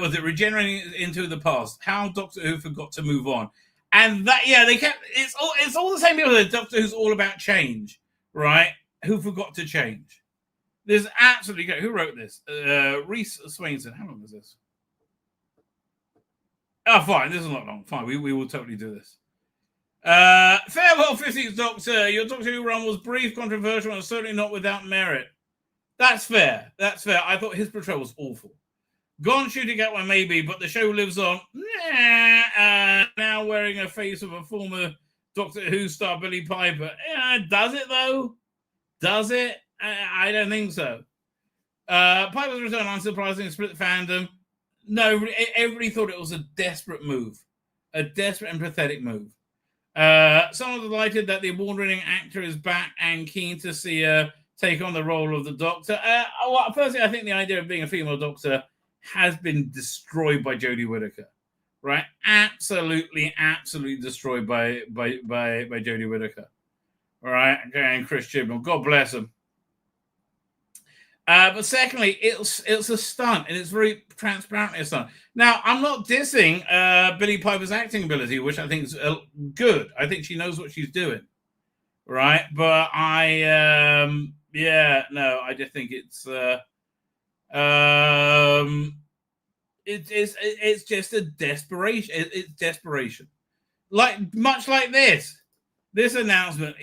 was it regenerating into the past? How Doctor Who forgot to move on, and that they kept. It's all the same people. Doctor Who's all about change, right? Who forgot to change? There's absolutely who wrote this? Reese Swainson. How long is this? Oh, fine. This is not long. Fine. We will totally do this. Farewell, 15th Doctor. Your Doctor Who run was brief, controversial, and certainly not without merit. That's fair. I thought his portrayal was awful. Gone shooting at one maybe, but the show lives on. Now wearing a face of a former Doctor Who star, Billy Piper. Does it though? Does it? I don't think so. Piper's return, unsurprisingly, split fandom. No, everybody thought it was a desperate move, a desperate and pathetic move. Some are delighted that the award-winning actor is back and keen to see her take on the role of the Doctor. Personally, I think the idea of being a female Doctor has been destroyed by Jodie Whittaker, right? Absolutely destroyed by Jodie Whittaker. All right, and Chris Chibnall, God bless him. But secondly, it's a stunt, and it's very transparently a stunt. Now, I'm not dissing Billie Piper's acting ability, which I think is good. I think she knows what she's doing, right? But I just think it's just a desperation. It's desperation, much like this announcement.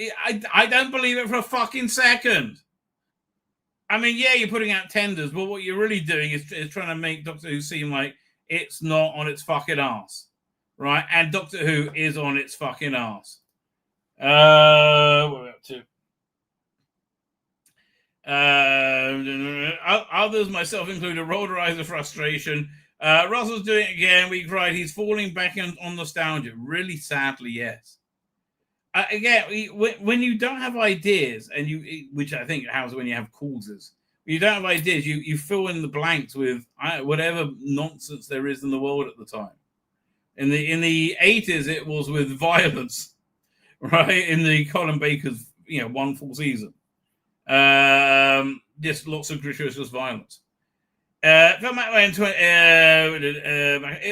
I don't believe it for a fucking second. I mean, yeah, you're putting out tenders, but what you're really doing is trying to make Doctor Who seem like it's not on its fucking ass, right? And Doctor Who is on its fucking ass. What are we up to? Others, myself included, rolled our eyes of frustration. Russell's doing it again. We cried. He's falling back on nostalgia. Really sadly, yes. Again, when you don't have ideas, and which I think happens when you have causes, when you don't have ideas, you fill in the blanks with whatever nonsense there is in the world at the time. In the 80s, it was with violence, right? In the Colin Baker's one full season, just lots of gratuitous violence. It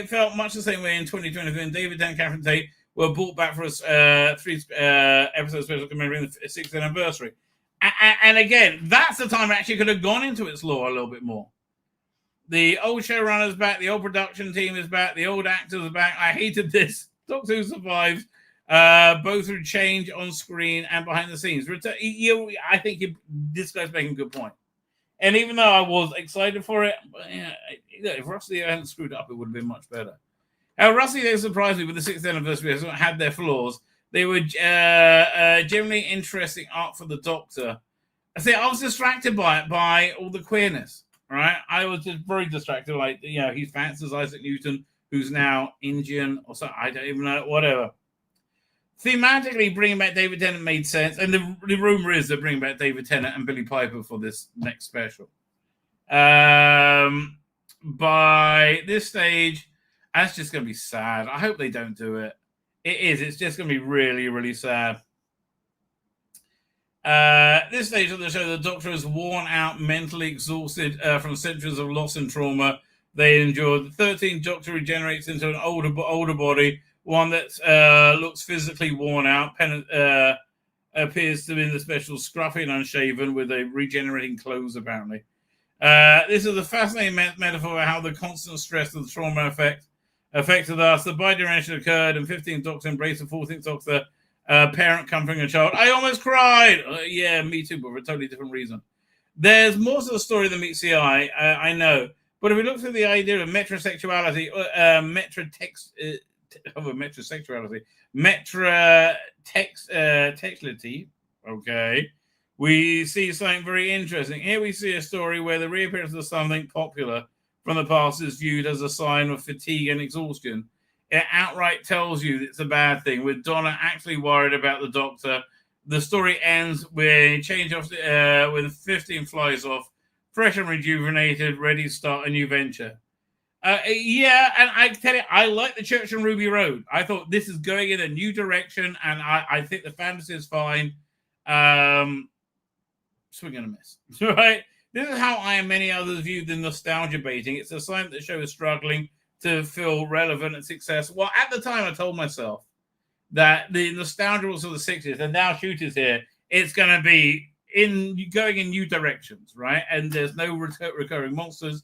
felt much the same way in 2020 when David Tennant and Catherine Tate were brought back for a 3 episode special commemorating the 60th anniversary. And again, that's the time it actually could have gone into its lore a little bit more. The old showrunner's back, the old production team is back, the old actors are back. I hated this. Doctor Who survives, both through change on screen and behind the scenes. I think this guy's making a good point. And even though I was excited for it, if Rusty hadn't screwed up, it would have been much better. Rusty, they surprised me with the 6th anniversary. They had their flaws. They were generally interesting art for the Doctor. I was distracted by all the queerness, right? I was just very distracted. He fancies Isaac Newton, who's now Indian or something. I don't even know, whatever. Thematically, bringing back David Tennant made sense. And the rumor is they're bringing back David Tennant and Billy Piper for this next special. By this stage, that's just going to be sad. I hope they don't do it. It is. It's just going to be really, really sad. This stage of the show, the Doctor is worn out, mentally exhausted from centuries of loss and trauma they endured. The 13th Doctor regenerates into an older body, one that looks physically worn out. Appears to be in the special scruffy and unshaven with a regenerating clothes, apparently. This is a fascinating metaphor of how the constant stress of the trauma affected us. The bi-direction occurred, and 15th Doctor embraced the 14th Doctor, parent comforting a child. I almost cried! Yeah, me too, but for a totally different reason. There's more to the story than meets the eye, I know. But if we look through the idea of metrosexuality, metrotextuality, okay, we see something very interesting. Here we see a story where the reappearance of something popular from the past is viewed as a sign of fatigue and exhaustion. It outright tells you it's a bad thing, with Donna actually worried about the Doctor. The story ends when 15 flies off, fresh and rejuvenated, ready to start a new venture. Yeah, and I tell you, I like the Church and Ruby Road. I thought this is going in a new direction, and I think the fantasy is fine. Swing and a miss, right? This is how I and many others view the nostalgia baiting. It's a sign that the show is struggling to feel relevant and success. Well, at the time, I told myself that the nostalgia was of the 60s, and now Shooters here, it's going to be going in new directions, right? And there's no recurring monsters.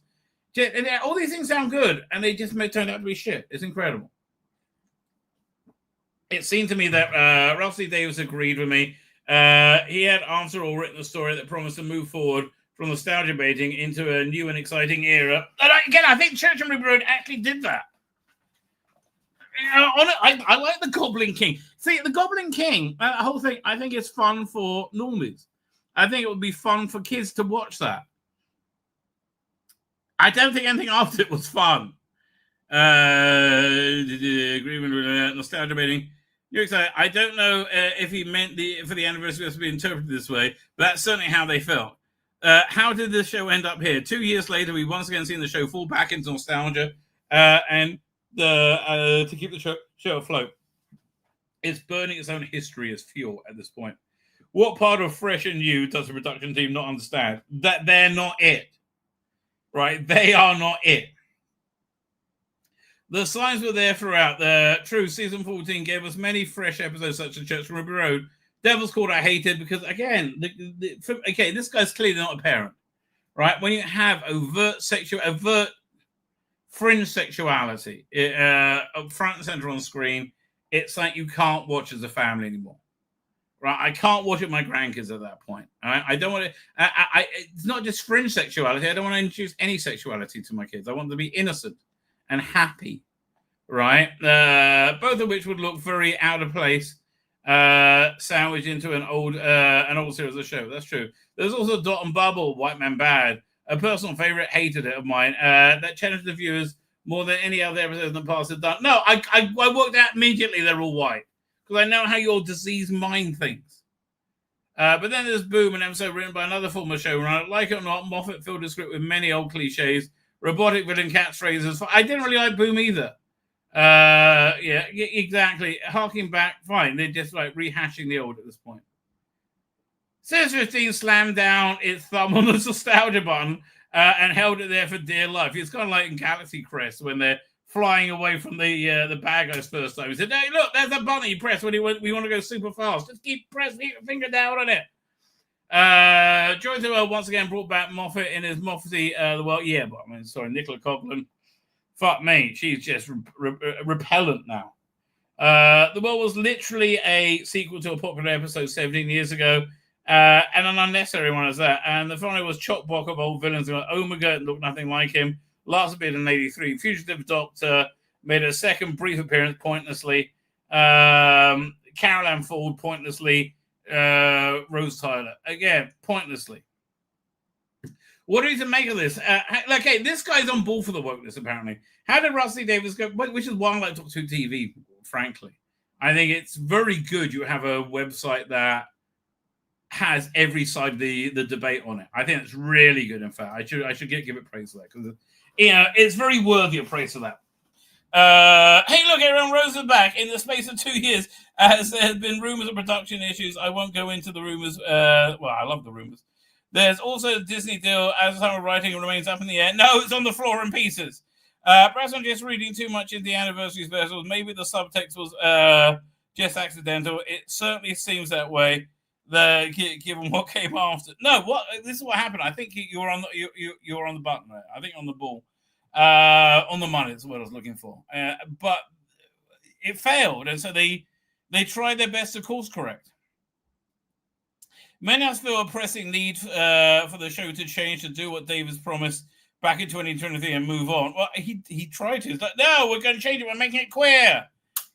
And all these things sound good, and they just may turn out to be shit. It's incredible. It seemed to me that Russell Davis agreed with me. He had, after all, written a story that promised to move forward from nostalgia baiting into a new and exciting era. And again, I think Church and Ruby Road actually did that. I like the Goblin King. See, the Goblin King, that whole thing, I think it's fun for normies. I think it would be fun for kids to watch that. I don't think anything after it was fun. Agreement with nostalgia baiting. You're excited. I don't know if he meant for the anniversary was to be interpreted this way, but that's certainly how they felt. How did this show end up here? 2 years later, we once again seen the show fall back into nostalgia and to keep the show afloat. It's burning its own history as fuel at this point. What part of fresh and new does the production team not understand? That they're not it. Right? They are not it. The signs were there throughout. The true season 14 gave us many fresh episodes such as Church and Ruby Road. Devil's Court I hated because, again, this guy's clearly not a parent. Right? When you have overt fringe sexuality front and center on screen, it's like you can't watch as a family anymore. Right? I can't watch it with my grandkids at that point. Right? I don't want to. It's not just fringe sexuality. I don't want to introduce any sexuality to my kids. I want them to be innocent and happy, right? Both of which would look very out of place, sandwiched into an old series of show. That's true. There's also Dot and Bubble, White Man Bad, a personal favorite, hated it of mine, that challenged the viewers more than any other episodes in the past have done. No, I worked out immediately they're all white, because I know how your diseased mind thinks. But then there's Boom, an episode written by another former showrunner. Like it or not, Moffat filled the script with many old cliches, robotic villain catchphrases. I didn't really like Boom either. Yeah, exactly. Harking back, fine. They're just like rehashing the old at this point. Series 15 slammed down its thumb on the nostalgia button and held it there for dear life. It's kind of like in Galaxy Crest when they're flying away from the bad guys first time. He said, "Hey, look, there's a button you press when we want to go super fast. Just keep pressing your finger down on it." Joy Terrell once again brought back Moffat in his Moffat Nicola Coughlan. Fuck me, she's just repellent now. The World was literally a sequel to a popular episode 17 years ago, and an unnecessary one as that. And the final was chock-block of old villains. Omega looked nothing like him. Last appeared in 83. Fugitive Doctor made a second brief appearance pointlessly. Carol Ann Ford pointlessly. Rose Tyler again pointlessly. What are you to make of this? Okay, this guy's on board for the wokeness, apparently. How did Rusty Davis go? Which is why I like Doctor Who TV, frankly. I think it's very good you have a website that has every side of the debate on it. I think it's really good, in fact. I should give it praise for that, because it's very worthy of praise for that. Hey, look, Aaron Rose is back. In the space of 2 years, as there have been rumors of production issues, I won't go into the rumors. Well, I love the rumors. There's also a Disney deal, as some writing remains up in the air. No, it's on the floor in pieces. Perhaps I'm just reading too much in the anniversary specials. Maybe the subtext was just accidental. It certainly seems that way, given what came after. No, this is what happened. I think you were on the button there. I think on the ball. On the money is what I was looking for. But it failed, and so they tried their best to course correct. Many of us feel a pressing need for the show to change, to do what Davis promised back in 2023 and move on. Well, he tried to. It's like, no, we're going to change it. We're making it queer.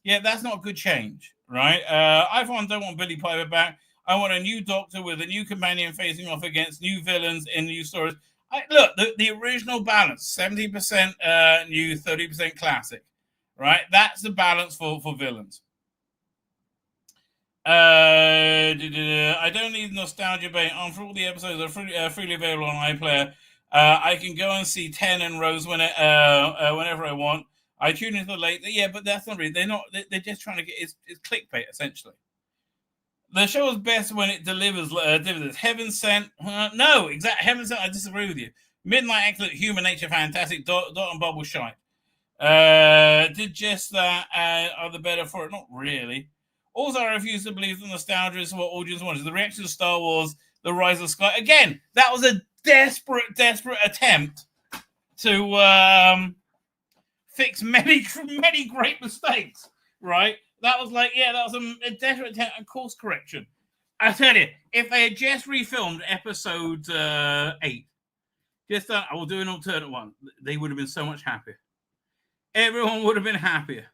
Yeah, that's not a good change, right? I don't want Billy Piper back. I want a new Doctor with a new companion facing off against new villains in new stories. Look, the original balance, 70% new, 30% classic, right? That's the balance for villains. I don't need nostalgia bait. After all the episodes are freely available on iPlayer, I can go and see 10 and Rose whenever I want. I tune into the late. Yeah, but that's not really. They're just trying to get it's clickbait essentially. The show is best when it delivers. Heaven Sent. No, exactly. Heaven Sent. I disagree with you. Midnight excellent. Human Nature fantastic. Dot and Bubble shite. Did just that. Are the better for it? Not really. Also, I refuse to believe the nostalgia is what audience wanted. The reaction to Star Wars, The Rise of Sky. Again, that was a desperate attempt to fix many great mistakes, right? That was like, that was a desperate attempt at course correction. I tell you, if they had just refilmed episode 8, just done, I will do an alternate one, they would have been so much happier. Everyone would have been happier.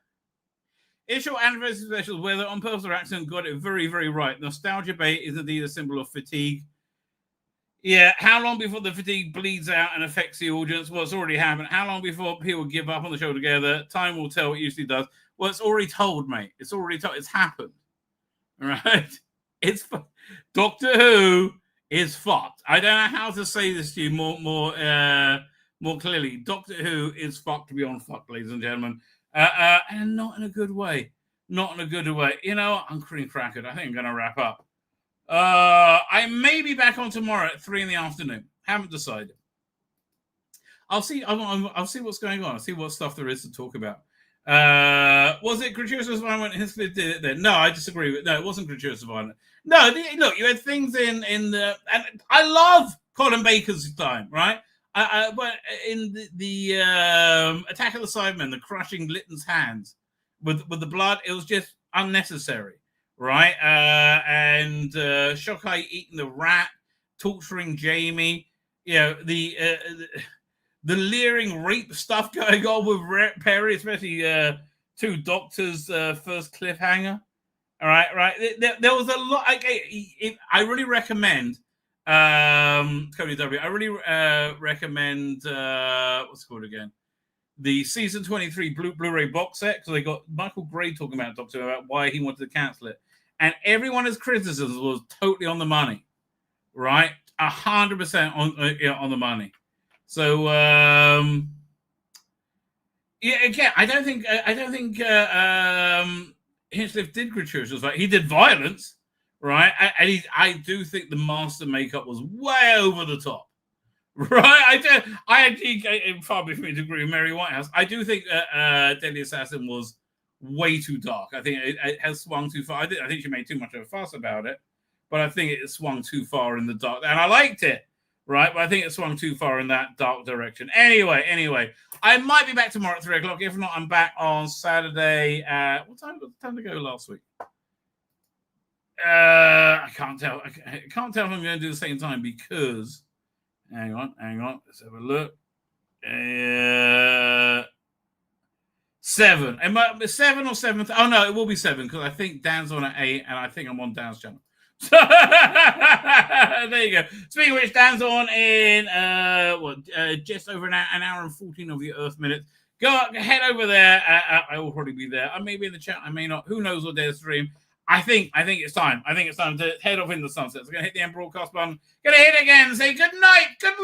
Issue anniversary specials, whether on purpose or accident, got it very, very right. Nostalgia bait is indeed a symbol of fatigue. Yeah, how long before the fatigue bleeds out and affects the audience? Well, it's already happened. How long before people give up on the show together? Time will tell. It usually does. Well, it's already told, mate. It's already told. It's happened. All right? Doctor Who is fucked. I don't know how to say this to you more clearly. Doctor Who is fucked beyond fucked, ladies and gentlemen. And not in a good way. Not in a good way. You know, I'm cream crackered. I think I'm going to wrap up. I may be back on tomorrow at 3 p.m. Haven't decided. I'll see. I'll see what's going on. I'll see what stuff there is to talk about. Was it gratuitous violence? Hinchcliffe did it then. No, I disagree with. No, it wasn't gratuitous violence. No, look, you had things in the, and I love Colin Baker's time, right? But in the Attack of the Cybermen, the crushing Litton's hands with the blood, it was just unnecessary, right? And Shokai eating the rat, torturing Jamie, you know, the the leering rape stuff going on with Perry, especially two doctors' first cliffhanger. All right, right. There was a lot. I really recommend Cody W. I really recommend what's it called again? The season 23 Blu-ray box set, because they got Michael Gray talking about Doctor about why he wanted to cancel it, and everyone's criticisms was totally on the money, right? 100% on the money. So yeah, again, I don't think Hinchcliffe did gratuitous. Like, he did violence, right? And I do think the master makeup was way over the top. Right, I think far be from me to agree with Mary Whitehouse. I do think Deadly Assassin was way too dark. I think it has swung too far. I think she made too much of a fuss about it, but I think it swung too far in the dark. And I liked it, right? But I think it swung too far in that dark direction. Anyway, I might be back tomorrow at 3 o'clock. If not, I'm back on Saturday at what time to go last week? I can't tell. I can't tell if I'm going to do the same time because. Hang on. Let's have a look. 7. It might be 7 or 7. Oh, no, it will be 7 because I think Dan's on at 8 and I think I'm on Dan's channel. So, there you go. Speaking of which, Dan's on in just over an hour and 14 of your Earth minutes. Head over there. I will probably be there. I may be in the chat. I may not. Who knows what day to stream. I think it's time. I think it's time to head off in the sunset. So I'm going to hit the end broadcast button. Going to hit it again and say good night. Good